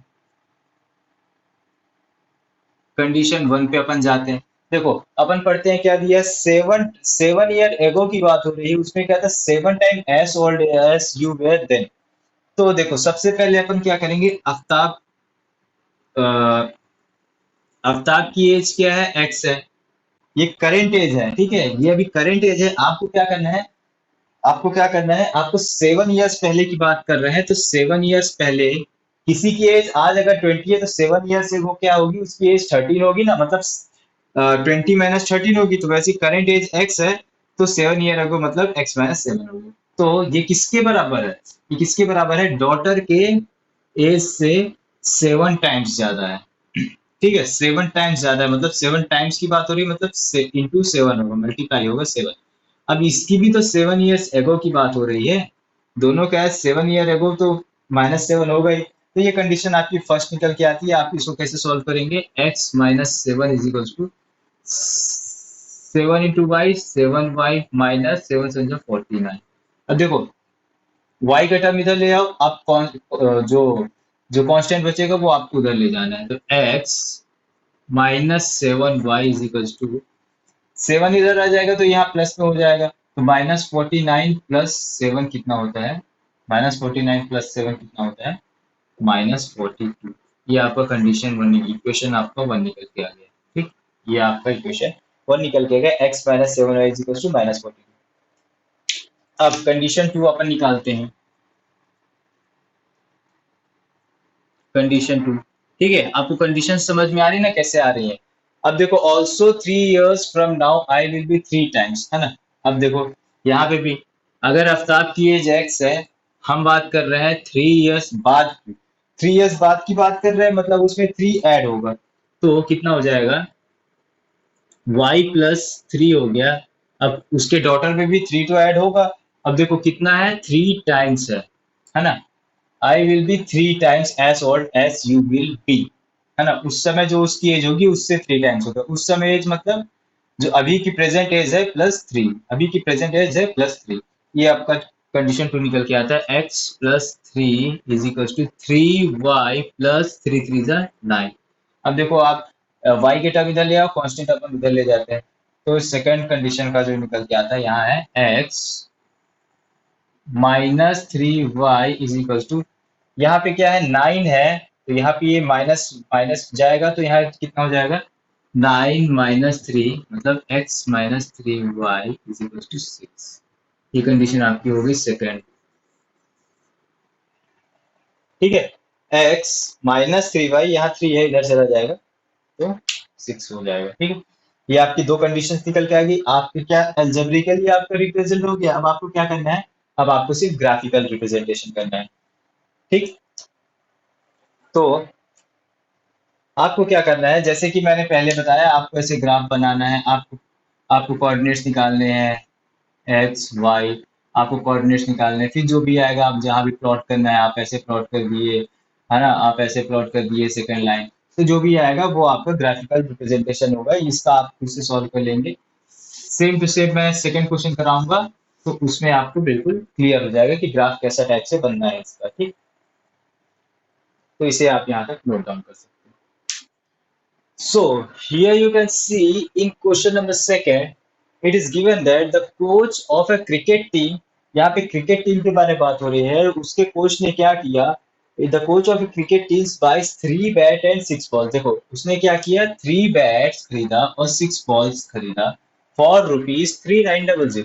कंडीशन वन पे अपन जाते हैं। देखो अपन पढ़ते हैं क्या दिया, 7 ईयर एगो की बात हो रही है, उसमें क्या था, 7 time as old as you were then. तो देखो सबसे पहले अपन क्या करेंगे, अ, आफ्ताब की एज क्या है, एक्स है, ये करेंट एज है, ठीक है, ये अभी करेंट एज है। आपको क्या करना है, आपको 7 ईयर्स पहले की बात कर रहे हैं, तो 7 ईयर्स पहले किसी की एज आज अगर 20 है, तो 7 ईयर से वो क्या होगी, उसकी एज 13 होगी ना, मतलब 20 - 13 होगी, तो वैसे करेंट एज एक्स है, तो 7 ईयर अगो मतलब x - 7 होगी। तो ये किसके बराबर है, ये किसके बराबर है, डॉटर के एज से 7 टाइम्स ज्यादा है, ठीक है। 7 टाइम्स ज्यादा है, मतलब 7 टाइम्स की बात हो रही है, मतलब इंटू 7 होगा, मल्टीप्लाई होगा 7। अब इसकी भी तो 7 ईयर्स एगो की बात हो रही है, दोनों का है 7 ईयर एगो, तो -7 हो गई। तो ये कंडीशन आपकी फर्स्ट निकल के आती है। आप इसको कैसे सॉल्व करेंगे, x - 7 is equal to 7 × y, 7y minus 7 × 7 = 49। अब देखो y का टर्म इधर ले आओ, आप जो जो कांस्टेंट बचेगा वो आपको उधर ले जाना है, तो x - 7y is equal to 7 इधर आ जाएगा, तो यहाँ प्लस में हो जाएगा, तो -49 प्लस 7 कितना होता है, -49 प्लस 7 कितना होता है, -42। ये आपका कंडीशन वन, इक्वेशन आपका वन निकल के आ गया, ठीक। ये आपका इक्वेशन वन निकल के गया, x - 7y is equal to -42। अब कंडीशन टू अपन निकालते हैं, कंडीशन टू, ठीक है। आपको कंडीशन समझ में आ रही है ना, कैसे आ रही है। अब देखो also 3 years from now I will be 3 times, है ना। अब देखो यहाँ पे भी अगर आफ्ताब की एज एक्स है, हम बात कर रहे हैं 3 years बाद की, 3 years बाद की बात कर रहे हैं, मतलब उसमें 3 ऐड होगा, तो कितना हो जाएगा, y + 3 हो गया। अब उसके डॉटर में भी 3 तो ऐड होगा। अब देखो कितना है, 3 times है ना। I will be 3 times as old as you will be, है ना। उस समय जो उसकी एज होगी उससे 3 टाइम्स होगा, उस समय एज मतलब जो अभी की प्रेजेंट एज है +3, अभी की प्रेजेंट एज है +3। ये आपका कंडीशन टू निकल के आता है, x + 3 is equal to 3y + 3 × 3 = 9। अब देखो आप y के टर्म इधर ले आओ, कांस्टेंट अपन उधर ले जाते हैं, तो सेकंड कंडीशन का जो निकल के आता है यहाँ है x -3y is equal to, यहाँ पे क्या है 9 है, तो यहाँ पे ये माइनस माइनस जाएगा, तो यहाँ कितना हो जाएगा, 9 - 3 मतलब x - 3y is equal to 6। ये कंडीशन आपकी हो गई सेकेंड, ठीक है। x - 3y, यहाँ 3 है इधर चला जाएगा, तो 6 हो जाएगा, ठीक है। ये आपकी दो कंडीशंस निकल के आ गई। आपके क्या एल्जेब्रिकली आपका रिप्रेजेंट हो गया। अब आपको क्या करना है, अब आपको सिर्फ ग्राफिकल रिप्रेजेंटेशन करना है। ठीक, तो आपको क्या करना है, जैसे कि मैंने पहले बताया, आपको ऐसे ग्राफ बनाना है। आपको आपको कोऑर्डिनेट्स निकालने हैं, एक्स वाई, आपको कोऑर्डिनेट्स निकालने हैं। फिर जो भी आएगा, आप जहाँ भी प्लॉट करना है, आप ऐसे प्लॉट कर दिए, है ना, आप ऐसे प्लॉट कर दिए सेकंड लाइन। तो जो भी आएगा वो आपका ग्राफिकल रिप्रेजेंटेशन होगा। इसका आप फिर से सॉल्व कर लेंगे। सेम टू सेम मैं सेकंड क्वेश्चन कराऊंगा, तो उसमें आपको बिल्कुल क्लियर हो जाएगा कि ग्राफ कैसा टाइप से बनना है इसका। ठीक, तो इसे आप यहाँ तक नोट डाउन कर सकते हैं। So here you can see in question number second, it is given that the coach of a cricket team, यहाँ पे क्रिकेट टीम के बारे में बात हो रही है, उसके कोच ने क्या किया, the coach of cricket team बाइस 3 बैट एंड 6 बॉल। देखो उसने क्या किया, 3 बैट्स खरीदा और 6 बॉल्स खरीदा फॉर ₹3900।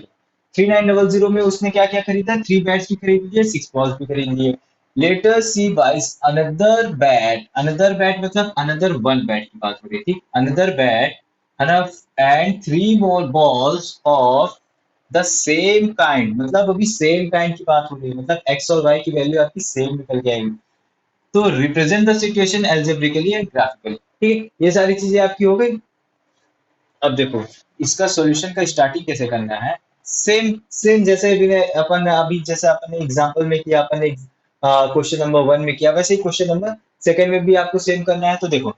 3900 में उसने क्या क्या खरीदा, 3 बैट्स भी खरीद लिए, 6 बॉल्स भी खरीद लिए। लेटर सी बाइस अनदर बैट, अनदर बैट मतलब अनदर वन बैट की बात हो रही थी, अनदर बैट है ना, and 3 more balls of the same kind, मतलब अभी सेम काइंड की बात हो रही है, मतलब एक्स और वाई की वैल्यू आपकी सेम निकल के आएगी। तो represent the situation algebraically and graphically. ठीक है, ये सारी चीजें आपकी हो गई। अब देखो इसका सॉल्यूशन का स्टार्टिंग कैसे करना है। सेम सेम जैसे भी अपन अभी जैसे अपन ने एग्जांपल में किया, अपन ने क्वेश्चन नंबर 1 में किया, वैसे ही क्वेश्चन नंबर सेकंड में भी आपको सेम करना है। तो देखो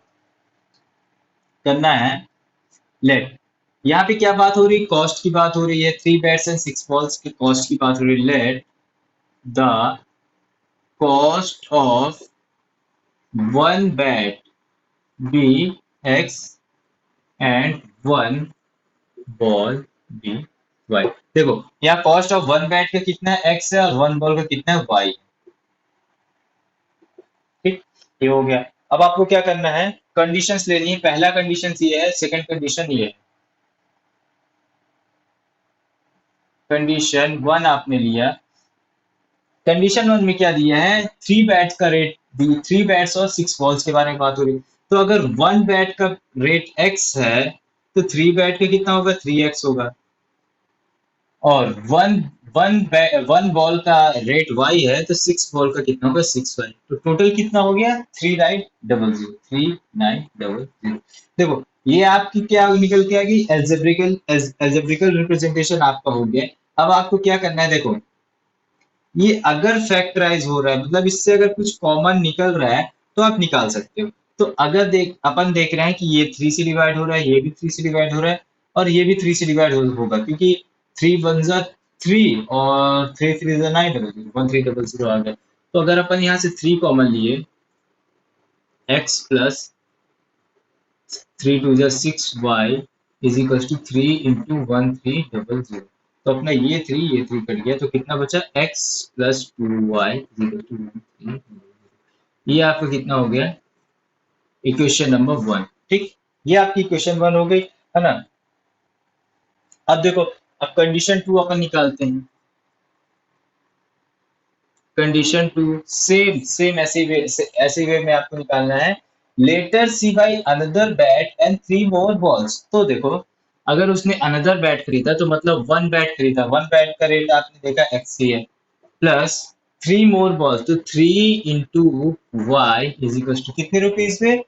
करना है, लेट, यहाँ पे क्या बात हो रही है, कॉस्ट की बात हो रही है, 3 बैट्स एंड 6 बॉल्स की कॉस्ट की बात हो रही है। Let the cost of one bat be x and one ball be y. देखो यहाँ कॉस्ट ऑफ वन बैट का कितना है, एक्स है, और वन बॉल का कितना है, वाई। ठीक, ये हो गया। अब आपको क्या करना है, कंडीशंस लेनी है। पहला कंडीशन ये है, सेकंड कंडीशन ये है। कंडीशन वन आपने लिया, कंडीशन वन में क्या दिया है, 3 बैट्स का रेट दी, 3 बैट्स और 6 बॉल्स के बारे में बात हो रही है। तो अगर वन बैट का रेट एक्स है, तो 3 बैट का कितना होगा, 3x होगा। और वन वन वन बॉल का रेट वाई है, तो 6 बॉल का कितना होगा, 6y। तो टोटल कितना हो गया, 3900, 3900। देखो ये आपकी क्या निकल के आ गई, एल्जेब्रिकल रिप्रेजेंटेशन आपका हो गया। अब आपको क्या करना है, देखो ये अगर फैक्टराइज हो रहा है, मतलब इससे अगर कुछ कॉमन निकल रहा है, तो आप निकाल सकते हो। तो अगर अपन देख रहे हैं कि ये 3 से डिवाइड हो रहा है, ये भी 3 से डिवाइड हो रहा है, और ये भी 3 से डिवाइड होगा, क्योंकि 3 वन जा 3 और 3 3 जा 900, 1300 आ गया। तो अगर अपन यहाँ से 3 कॉमन लिए, x प्लस 3 टू जा 6y is equal to 3 into 1300। तो अपना ये 3 कट गया, तो कितना बचा, x plus 2y is equal to 1300। ये आपका कितना हो गया, इक्वेशन नंबर 1। ठीक, ये आपकी इक्वेशन 1 हो गई, है ना। अब देखो, अब कंडीशन 2 अपन निकालते हैं। कंडीशन 2 सेम सेम ऐसे वे में आपको निकालना है। Later she buy another bat and 3 more balls. तो देखो अगर उसने अनदर बैट खरीदा, तो मतलब वन बैट खरीदा, वन बैट का रेट आपने देखा एक्स ही है, प्लस 3 मोर बॉल्स, तो 3 into y is equal to कितने रुपीज में,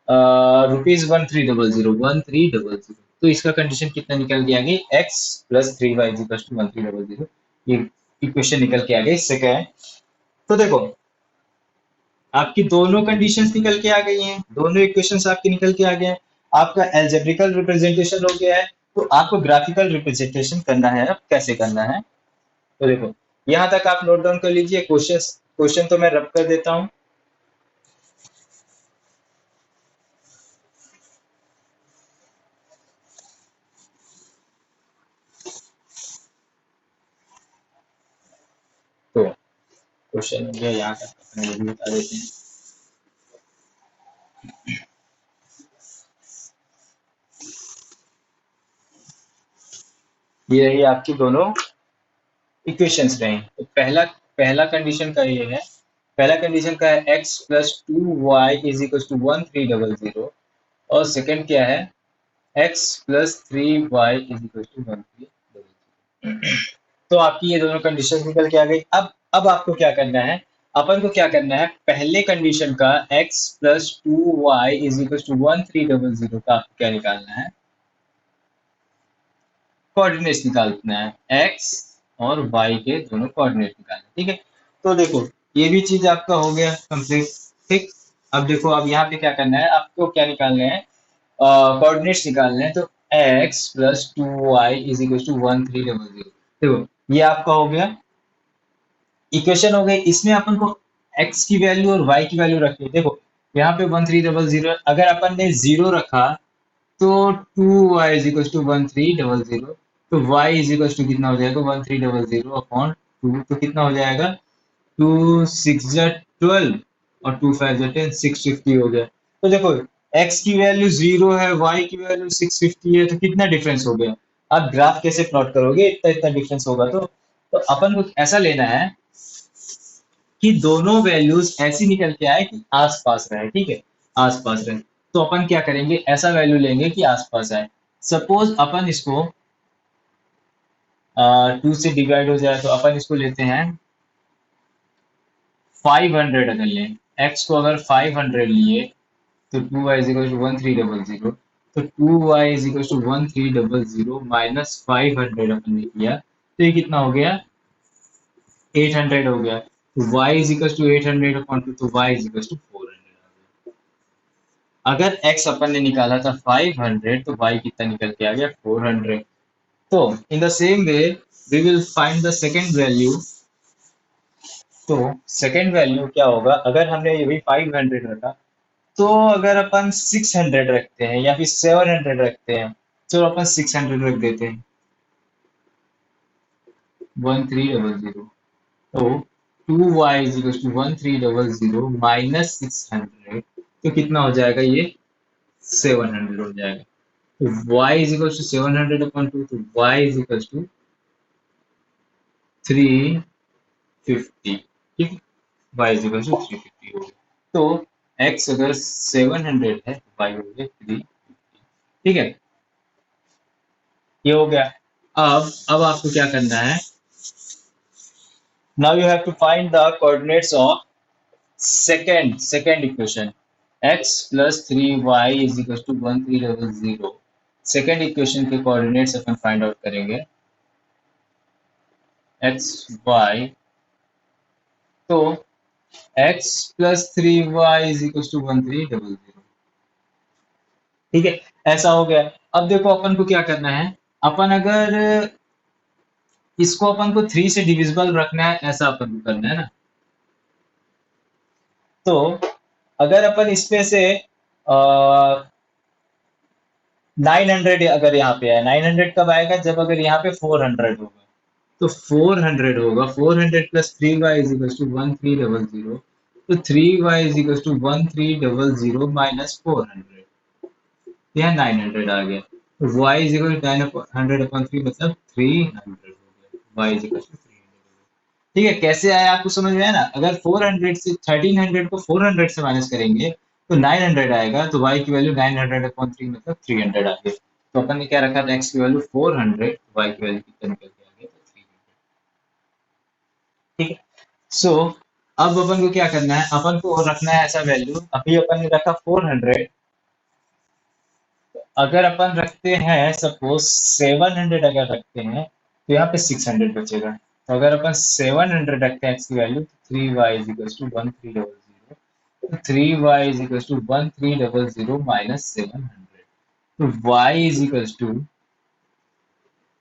₹1300, 1300। तो इसका कंडीशन कितना निकल के आ गई, x plus 3y is equal to 1300। ये इक्वेशन निकल के आ गई सेकेंड। तो देखो आपकी दोनों कंडीशंस निकल के आ गई हैं, दोनों इक्वेशंस आपके निकल के आ गए हैं। आपका एल्जेब्रिकल रिप्रेजेंटेशन हो गया है। तो आपको ग्राफिकल रिप्रेजेंटेशन करना है। अब कैसे करना है, तो देखो यहाँ तक आप नोट डाउन कर लीजिए। क्वेश्चन तो मैं रब कर देता हूँ। तो क्वेश्चन हो गया, यहाँ तक अपने वो भी बता देते हैं। ये रही आपकी दोनों इक्वेशंस रही। तो पहला पहला कंडीशन का ये है, पहला कंडीशन का है x plus 2y is equal to 1300। और सेकंड क्या है, x plus 3y is equal to 1 3। तो आपकी ये दोनों कंडीशन निकल के आ गई। अब आपको क्या करना है, अपन को क्या करना है, पहले कंडीशन का x plus 2y is equal to 1300 का आपको क्या निकालना है, कोऑर्डिनेट्स निकालना है, x और y के दोनों कोऑर्डिनेट निकालना है। ठीक है, तो देखो ये भी चीज आपका हो गया कंप्लीट। ठीक, अब देखो अब यहाँ पे क्या करना है, आपको क्या निकालना है, कोऑर्डिनेट्स निकालने हैं। तो x plus 2y is equal to 1300। देखो ये आपका हो गया, इक्वेशन हो गई। इसमें अपन को x की वैल्यू और y की वैल्यू रखनी है। देखो यहाँ पे 1300, अगर अपन ने जीरो रखा तो 2y इज इक्वल टू 1300, तो y इज इक्वल टू कितना हो जाएगा, 1300 अपॉन 2, तो कितना हो जाएगा, 2 6 12 और 2 5 10, 650 हो गया। तो देखो x की वैल्यू 0 है, y की वैल्यू 650 है, तो कितना डिफरेंस हो गया। आप ग्राफ कैसे प्लॉट करोगे, इतना इतना डिफरेंस होगा। तो अपन को ऐसा लेना है कि दोनों वैल्यूज ऐसी निकल के आए कि आसपास रहे। ठीक है, आसपास रहे। तो अपन क्या करेंगे, ऐसा वैल्यू लेंगे कि आसपास आए। सपोज अपन इसको 2 से डिवाइड हो जाए, तो अपन इसको लेते हैं 500। अगर लें x को, अगर 500 लिए, तो 2y इज इक्वल टू 1300, तो 2y is equal to 1300 minus 500 अपन ने किया, तो ये कितना हो गया, 800 हो गया। तो y is equal to 800 upon 2, तो y इज इक्वल टू 400। अगर x अपन ने निकाला था 500, तो y कितना निकल के आ गया, 400। तो in the same way we will find the second value. तो सेकेंड वैल्यू क्या होगा, अगर हमने ये भी 500 रखा, तो अगर अपन 600 रखते हैं या फिर 700 रखते हैं, तो अपन 600 रख देते हैं, 1300। तो 2y is equal to 1300 minus 600, तो कितना हो जाएगा ये, 700 हो जाएगा। तो y is equal to 700 upon 2, तो y इज इक्वल टू 350। ठीक है, y इज इक्वल टू 350 हो गया। तो x अगर 700 है, तो y हो गया 350। ठीक है, ये हो गया। अब आपको क्या करना है, now you have to find the coordinates of second equation, x plus 3y is equal to 1300। Second equation के कोऑर्डिनेट्स अपन फाइंड आउट करेंगे, x y। तो x plus 3y is equal to 1300। ठीक है, ऐसा हो गया। अब देखो अपन को क्या करना है, अपन अगर इसको अपन को 3 से डिविजिबल रखना है, ऐसा अपन को करना है ना। तो अगर अपन इसमें से 900 अगर यहाँ पे है, 900 कब आएगा, जब अगर यहाँ पे 400 होगा। तो 400 होगा, 400 plus 3y is equal to 1300, तो 3y is equal to 1300 minus 400, यहाँ 900 आ गया। तो y is equal to 900 upon 3, मतलब 300 हो गया, y इज इक्वल टू 300। ठीक है, कैसे आया आपको समझ में आया ना। अगर 400 से 1300 को 400 से माइनस करेंगे, तो 900 आएगा, तो y की वैल्यू 900 अपॉन 3 मतलब 300 आ गया। तो अपन ने क्या रखा था, x की वैल्यू 400, y की वैल्यू कितना निकल के आ गया, तो 300। ठीक है, सो अब अपन को क्या करना है, अपन को रखना है ऐसा वैल्यू। अभी अपन ने रखा 400, अगर अपन रखते हैं सपोज 700, अगर रखते हैं, तो यहाँ पे 600 बचेगा। तो अगर अपन 700 रखते हैं एक्स की वैल्यू, तो 3y इज इक्वल टू 1300, तो 3y is equal to 1300 minus 700, तो y इज इक्वल टू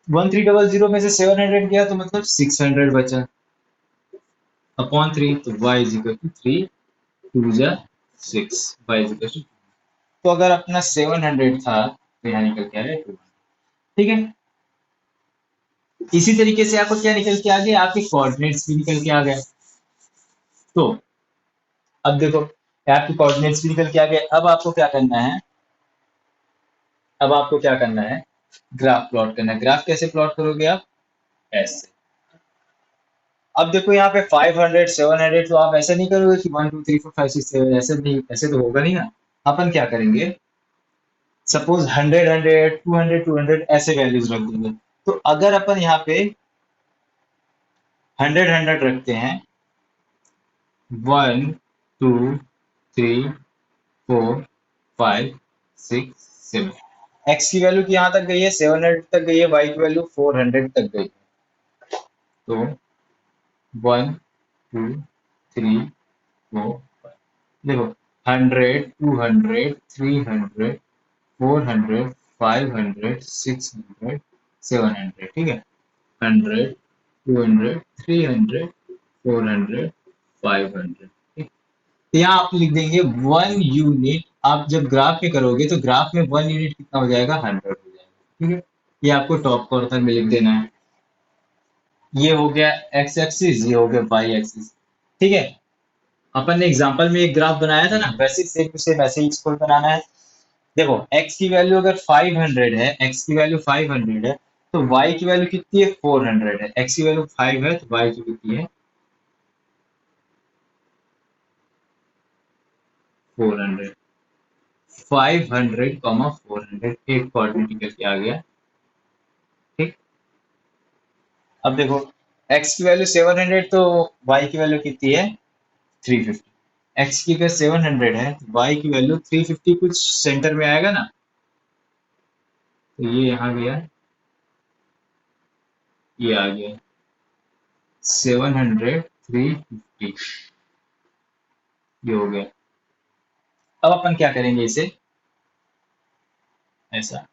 1300 में से 700 गया, तो मतलब 600 बचा अपॉन 3, तो y इज इक्वल टू 3 2 जा 6, y इज इक्वल टू। तो अगर अपना 700 था, तो यहाँ निकल के आया 200। ठीक है, इसी तरीके से आपको क्या निकल के आ गया, आपके कोऑर्डिनेट्स भी निकल के आ गए। तो अब देखो आपके कोऑर्डिनेट्स भी निकल के आ गए। अब आपको क्या करना है, अब आपको क्या करना है, ग्राफ प्लॉट करना है। ग्राफ कैसे प्लॉट करोगे आप, ऐसे। अब देखो यहाँ पे 500 700, तो आप ऐसा नहीं करोगे कि 1 2 3 4 5 6 7, ऐसे नहीं, ऐसे तो होगा नहीं ना। अपन क्या करेंगे, सपोज 100 100 200 200 ऐसे वैल्यूज रख देंगे। तो अगर अपन यहाँ पे 100 100 रखते हैं, 1 2 3 4 5 6 7, एक्स की वैल्यू यहाँ तक गई है, 700 तक गई है, वाई की वैल्यू 400 तक गई है। तो 1 2 3 4 5, देखो 100 200 300 400 500 600 700, ठीक है। 100 200 300 400 500, ठीक। तो यहाँ आप लिख देंगे 1 यूनिट। आप जब ग्राफ पे करोगे तो ग्राफ में 1 यूनिट कितना हो जाएगा, 100 हो जाएगा, ठीक है। ये आपको टॉप कॉर्नर में लिख देना है। ये हो गया एक्स एक्सिस, ये हो गया वाई एक्सिस, ठीक है। अपन ने एग्जांपल में एक ग्राफ बनाया था ना, वैसे सेम टू सेम ऐसे ही इसको बनाना है। देखो x की वैल्यू अगर 500 है, x की वैल्यू 500 है, तो y की वैल्यू कितनी है, 400 है। x की वैल्यू 5 है तो y की कितनी है, 400। 500 कॉमा 400 एक कोऑर्डिनेट निकल के आ गया, ठीक। अब देखो x की वैल्यू 700, तो y की वैल्यू कितनी है, 350। x की अगर 700 है तो y की वैल्यू 350 कुछ सेंटर में आएगा ना, तो ये यहाँ गया, ये आ गया 700 350, ये हो गया। अब अपन क्या करेंगे, इसे ऐसा,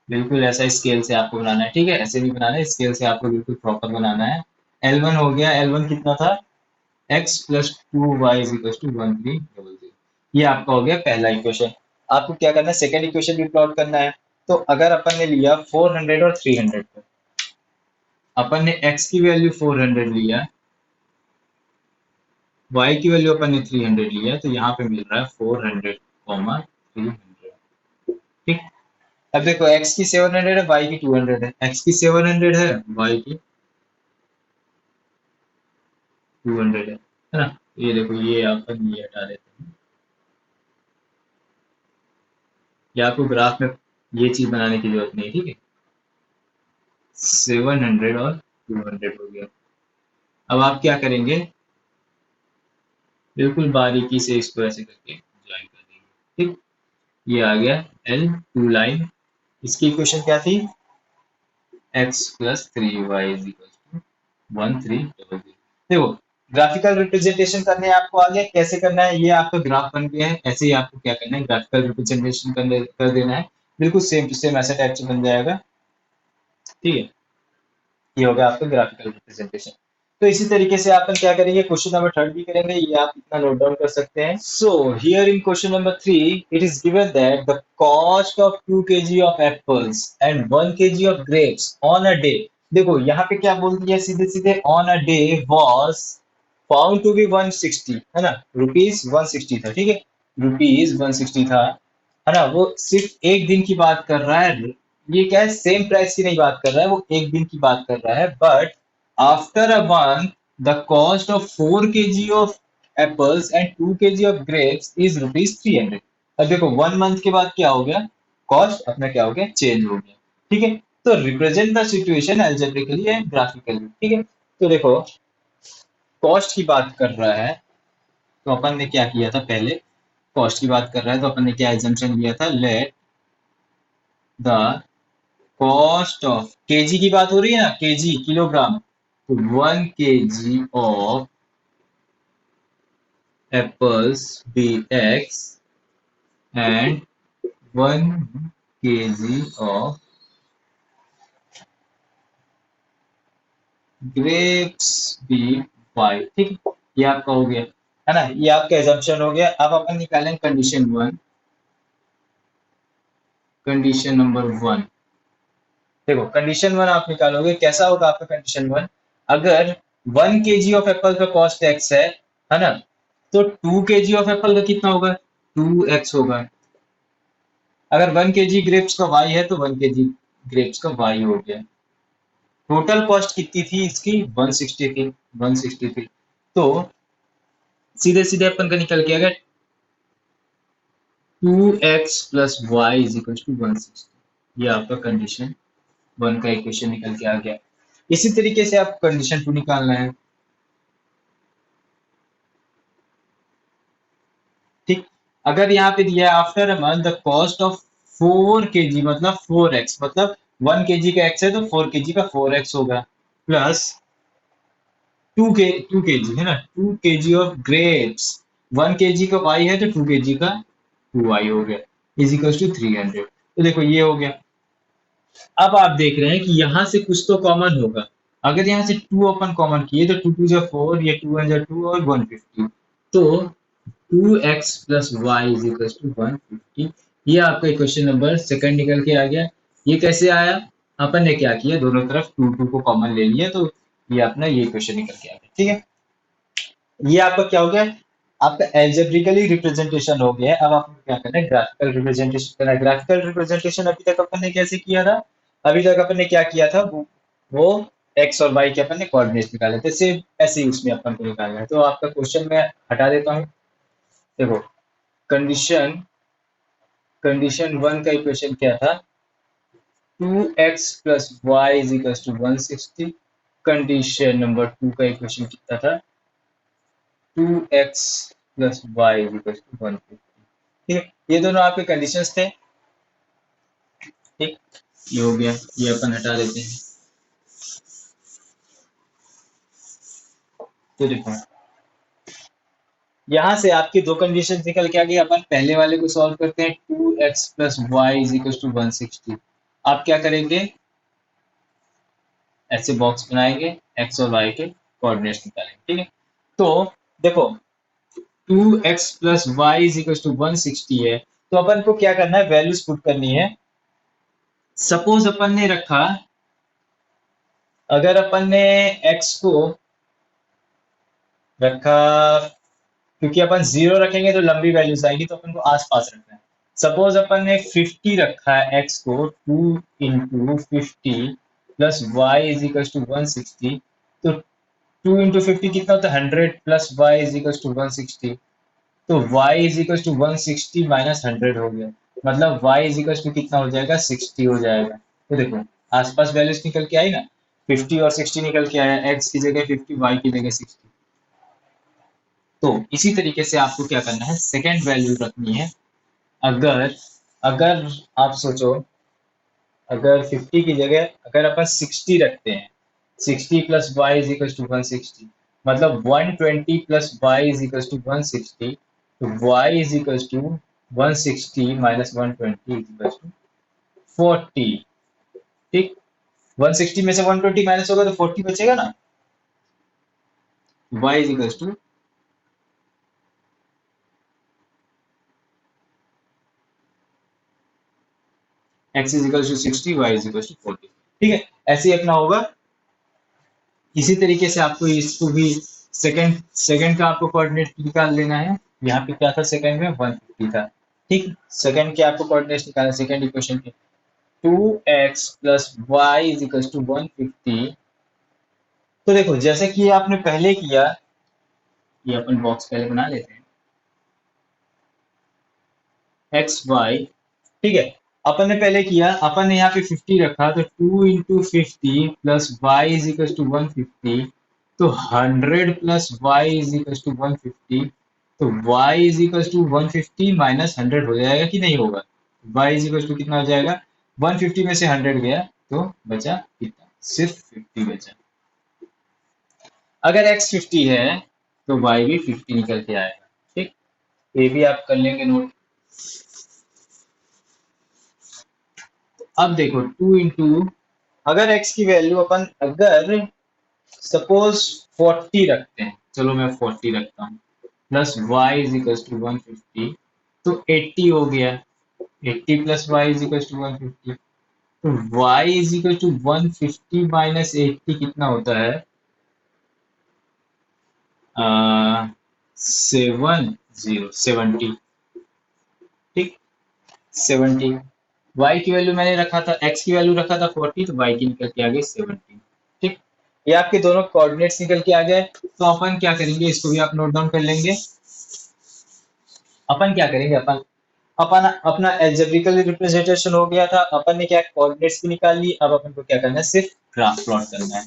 बिल्कुल ऐसा स्केल से आपको बनाना है, ठीक है। ऐसे भी बनाना है, स्केल से आपको बिल्कुल प्रॉपर बनाना है। L1 हो गया, L1 कितना था, x plus 2y is equal to 1300। ये आपका हो गया पहला इक्वेशन। आपको क्या करना है, सेकंड इक्वेशन भी प्लॉट करना है। तो अगर अपन ने लिया 400 और 300 को, अपन ने x की वैल्यू 400 लिया, y की वैल्यू अपन ने 300 लिया, तो यहाँ पे मिल रहा है 400 कॉमा 300, ठीक। अब देखो x की 700 है, y की 200 है। x की 700 है, y की 200 है ना। ये देखो, ये अपन ये हटा देते हैं, ये आपको ग्राफ में ये चीज बनाने की जरूरत नहीं, ठीक है। 700 और 200 हो गया। अब आप क्या करेंगे, बिल्कुल बारीकी से इसको ऐसे करके ज्वाइन कर देंगे, ठीक। ये आ गया L2 लाइन। इसकी इक्वेशन क्या थी, x plus 3y is equal to 1300। देखो ग्राफिकल रिप्रेजेंटेशन करने आपको आ गया, कैसे करना है, ये आपका ग्राफ बन गया है। ऐसे ही आपको क्या करना है, ग्राफिकल रिप्रेजेंटेशन कर देना है, बिल्कुल सेम टू सेम ऐसा टाइप से बन जाएगा, ठीक है। ये हो गया आपका ग्राफिकल रिप्रेजेंटेशन। तो इसी तरीके से अपन क्या करेंगे, क्वेश्चन नंबर थर्ड भी करेंगे, ये आप इतना नोट डाउन कर सकते हैं। So here in question number 3 it is given that the cost of 2 kg of apples and 1 kg of grapes on a day. देखो यहाँ पे क्या बोल दिया, सीधे सीधे on a day was found to be 160, है ना, रुपीज 160 था, ठीक है। रुपीज 160 था, है ना। वो सिर्फ एक दिन की बात कर रहा है, ये क्या है, सेम प्राइस की नहीं बात कर रहा है, वो एक दिन की बात कर रहा है। But after a month the cost of 4 kg of apples and 2 kg of grapes is rupees 300। अब देखो 1 मंथ के बाद क्या हो गया, कॉस्ट अपना क्या हो गया, चेंज हो गया, ठीक है। तो represent the situation algebraically and graphically, ठीक है। तो देखो कॉस्ट की बात कर रहा है, तो अपन ने क्या किया था, पहले कॉस्ट की बात कर रहा है तो अपन ने क्या एजम्पशन लिया था, late the cost of, KG की बात हो रही है ना, केजी किलोग्राम, तो 1 kg of apples be x and 1 kg of grapes be y, ठीक है। ये आपका हो गया, है ना, ये आपका एजम्पशन हो गया। अब अपन निकालेंगे कंडीशन 1। कंडीशन नंबर 1, देखो कंडीशन 1 आप निकालोगे, कैसा होगा आपका कंडीशन 1, अगर 1 kg ऑफ एप्पल का कॉस्ट एक्स है ना, तो 2 kg ऑफ एप्पल का कितना होगा, 2x होगा। अगर 1 kg ग्रेप्स का y है तो 1 kg ग्रेप्स का y हो गया। टोटल कॉस्ट कितनी थी इसकी, 160 थी, 160 थी। तो सीधे सीधे अपन का निकल के अगर 2x plus y is equal to 160। ये आपका कंडीशन वन का इक्वेशन निकल के आ गया। इसी तरीके से आप कंडीशन टू निकालना है। ठीक, अगर यहाँ पे दिया after a month the cost of 4 kg मतलब 4x, मतलब 1 kg का x है तो 4 kg का 4x होगा, प्लस 2 kg है ना, 2 kg ऑफ ग्रेप्स, 1 kg का y है तो 2 kg का 2y हो गया, इज इक्वल टू 300। तो देखो ये हो गया। अब आप देख रहे हैं कि यहाँ से कुछ तो कॉमन होगा। अगर यहाँ से 2 अपन कॉमन किए तो 2 2 जा 4, ये 2 1 जा 2 और 150, तो 2x plus y is equal to 150। ये आपका इक्वेशन नंबर सेकंड निकल के आ गया। ये कैसे आया? अपन ने क्या किया, दोनों तरफ 2 2 को कॉमन ले लिया, तो ये अपना ये इक्वेशन निकल के आ गया। ठीक है, ये आपका क्या हो गया, आपका एल्जेब्रिकली रिप्रेजेंटेशन हो गया है। अब आपको क्या करना है, ग्राफिकल रिप्रेजेंटेशन करना है। ग्राफिकल रिप्रेजेंटेशन अभी तक अपन ने कैसे किया था, अभी तक अपन ने क्या किया था, वो एक्स और वाई के अपन ने कोऑर्डिनेट्स निकाले थे, सेम ऐसे ही उसमें अपन को निकालना है। तो आपका क्वेश्चन मैं हटा देता हूँ। देखो, कंडीशन कंडीशन वन का इक्वेशन क्या था, 2x plus y is equal to 160। Condition number two का इक्वेशन कितना था, 2x plus y is equal to 150। ठीक है, ये दोनों आपके कंडीशंस थे। ठीक, ये हो गया, ये अपन हटा देते हैं। तो देखो, यहाँ से आपकी दो कंडीशन निकल के आ गई। अपन पहले वाले को सॉल्व करते हैं, 2x plus y is equal to 160। आप क्या करेंगे, ऐसे बॉक्स बनाएंगे, x और y के कोऑर्डिनेट्स निकालेंगे। ठीक है, तो देखो 2x plus y is equal to 160 है, तो अपन को क्या करना है, वैल्यूज पुट करनी है। सपोज अपन ने रखा, अगर अपन ने x को रखा, क्योंकि अपन 0 रखेंगे तो लंबी वैल्यूज आएगी, तो अपन को आसपास रखना है। सपोज अपन ने 50 रखा है, x को 2 into 50 plus y is equal to 160, तो 2 इंटू 50 कितना होता है, 100 plus y is equal to 160, तो y is equal to 160 minus 100 हो गया, मतलब y इज इक्वल टू कितना हो जाएगा, 60 हो जाएगा। तो देखो आसपास वैल्यूज निकल के आई ना, 50 और 60 निकल के आया, x की जगह 50, y की जगह 60। तो इसी तरीके से आपको क्या करना है, सेकेंड वैल्यू रखनी है। अगर अगर आप सोचो, अगर 50 की जगह अगर अपन 60 रखते हैं, 60 plus y is equal to 160, मतलब 120 plus y is equal to 160, तो y is equal to 160 minus 120 is equal to 40। ठीक, 160 में से 120 माइनस होगा तो 40 बचेगा ना। Y is equal to, x is equal to 60, y is equal to 40। ठीक है, ऐसे ही अपना होगा। इसी तरीके से आपको इसको भी सेकंड सेकंड का आपको कोऑर्डिनेट निकाल लेना है। यहाँ पे क्या था, सेकंड में 150 था। ठीक, सेकंड के आपको कोऑर्डिनेट्स निकालना, सेकंड इक्वेशन के 2x plus y is equal to 150। तो देखो जैसे कि आपने पहले किया, ये अपन बॉक्स पहले बना लेते हैं, एक्स वाई। ठीक है, अपन ने पहले किया, अपन ने यहाँ पे 50 रखा, तो 2 into 50 plus y is equal to 150, तो 100 plus y is equal to 150, तो y is equal to 150 minus 100 हो जाएगा कि नहीं होगा, वाई इज इक्वल टू कितना हो जाएगा, 150 में से 100 गया तो बचा कितना, सिर्फ 50 बचा। अगर x 50 है तो y भी 50 निकल के आएगा। ठीक, ये भी आप कर लेंगे नोट। अब देखो 2 इंटू, अगर x की वैल्यू अपन अगर सपोज 40 रखते हैं, चलो मैं 40 रखता हूँ, plus y is equal to 150, तो 80 हो गया। 80 plus y is equal to 150, तो y is equal to 150 minus 80 कितना होता है, 70। ठीक, 70। y की वैल्यू मैंने रखा था, x की वैल्यू रखा था 40, तो y की निकल के आ गई 70। ठीक, ये आपके दोनों कोऑर्डिनेट्स निकल के आ गए। तो अपन क्या करेंगे, इसको भी आप नोट डाउन कर लेंगे। अपन क्या करेंगे, अपन अपना अपना एल्जेब्रिकल रिप्रेजेंटेशन हो गया था, अपन ने क्या कोऑर्डिनेट्स भी निकाल ली, अब अपन को क्या करना है, सिर्फ ग्राफ प्लॉट करना है।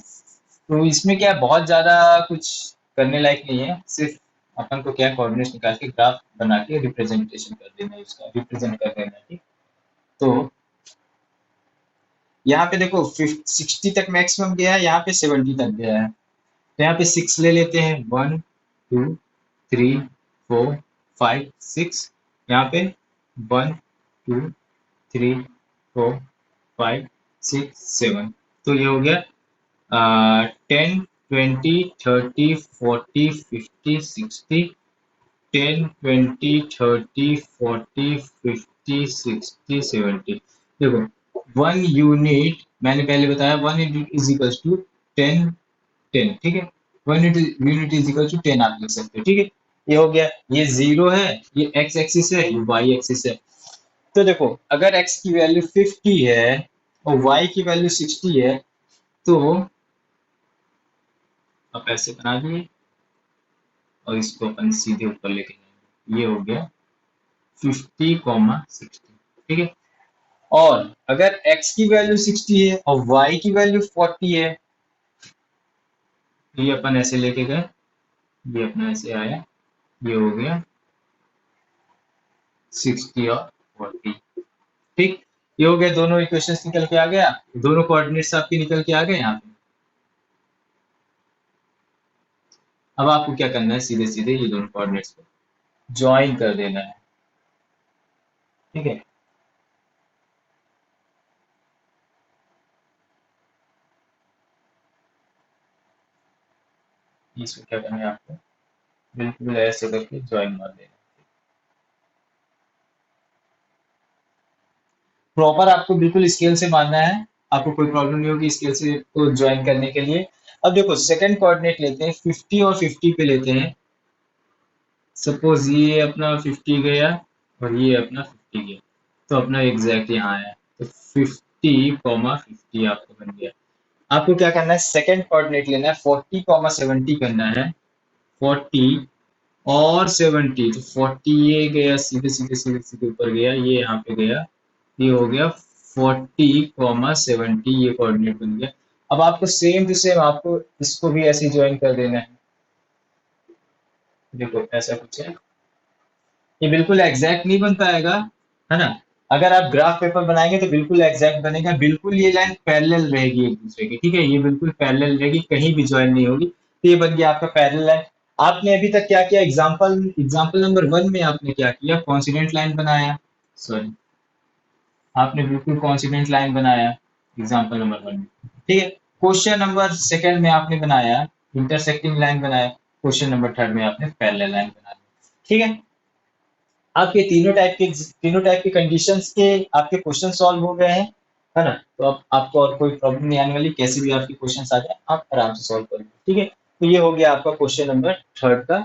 तो इसमें क्या बहुत ज्यादा कुछ करने लायक नहीं है, सिर्फ अपन को क्या कोऑर्डिनेट्स निकाल के ग्राफ बना के रिप्रेजेंटेशन कर देना है, उसका रिप्रेजेंट कर देना है, ठीक। तो यहाँ पे देखो 60 तक मैक्सिमम गया है, यहाँ पे 70 तक गया है, तो यहाँ पे 6 ले लेते हैं, 1 2 3 4 5 6, यहाँ पे 1 2 3 4 5 6 7, तो ये हो गया 10 20 30 40 50 60, 10 20 30 40 50 60 70। देखो 1 यूनिट मैंने पहले बताया, 1 यूनिट इज इक्वल टू 10 10, ठीक है। 1 यूनिट इज इक्वल टू 10 आप लिख सकते हो, ठीक है। ये हो गया, ये 0 है, ये एक्स एक्सिस है, ये वाई एक्सिस है। तो देखो अगर x की वैल्यू 50 है और y की वैल्यू 60 है, तो आप ऐसे बना दिए और इसको अपन सीधे ऊपर लेके जाएंगे, ये हो गया 50, 60, ठीक है। और अगर x की वैल्यू 60 है और y की वैल्यू 40 है, तो ये अपन ऐसे लेके गए, ये अपना ऐसे आया, ये हो गया 60 और 40, ठीक। ये हो गया, दोनों इक्वेशंस निकल के आ गया, दोनों कोऑर्डिनेट्स आपके निकल के आ गए यहाँ पे। अब आपको क्या करना है, सीधे सीधे ये दोनों कोऑर्डिनेट्स को ज्वाइन कर देना है, ठीक है। इसको क्या करना है आपको, बिल्कुल ऐसे करके ज्वाइन मार देना। प्रॉपर आपको बिल्कुल स्केल से मारना है, आपको कोई प्रॉब्लम नहीं होगी स्केल से को ज्वाइन करने के लिए। अब देखो सेकंड कोऑर्डिनेट लेते हैं, 50 और 50 पे लेते हैं। सपोज ये अपना 50 गया और ये अपना 50 गया, तो अपना एग्जैक्ट यहाँ आया, तो 50, 50 आपको बन गया। आपको क्या करना है, सेकंड कोऑर्डिनेट लेना है, 40, 70 करना है। 40 और 70, तो 40 ये गया सीधे सीधे सीधे सीधे ऊपर गया, ये यहाँ पे गया, ये हो गया 40, 70, ये कोऑर्डिनेट बन गया। अब आपको सेम टू सेम आपको इसको भी ऐसे ज्वाइन कर देना है। देखो ऐसा कुछ है, ये बिल्कुल एग्जैक्ट नहीं बन पाएगा, है ना। अगर आप ग्राफ पेपर बनाएंगे तो बिल्कुल एग्जैक्ट बनेगा, बिल्कुल ये लाइन पैरेलल रहेगी एक दूसरे की, ठीक है, ये बिल्कुल पैरेलल रहेगी, कहीं भी ज्वाइन नहीं होगी, तो ये बन गया आपका पैरेलल लाइन। आपने अभी तक क्या किया, एग्जाम्पल नंबर 1 में आपने क्या किया, कॉन्सिडेंट लाइन बनाया, सॉरी, आपने बिल्कुल कॉन्सिडेंट लाइन बनाया एग्जाम्पल नंबर 1 में, ठीक है। क्वेश्चन नंबर 2 में आपने बनाया इंटरसेक्टिंग लाइन बनाया, क्वेश्चन नंबर 3 में आपने पैरेलल लाइन बनाया, ठीक है। आपके तीनों टाइप के कंडीशंस के आपके क्वेश्चन सॉल्व हो गए हैं, है ना। तो अब आपको और कोई प्रॉब्लम नहीं आने वाली, कैसे भी आपके क्वेश्चन आ जाए आप आराम से सॉल्व करेंगे, ठीक है। तो ये हो गया आपका क्वेश्चन नंबर 3 का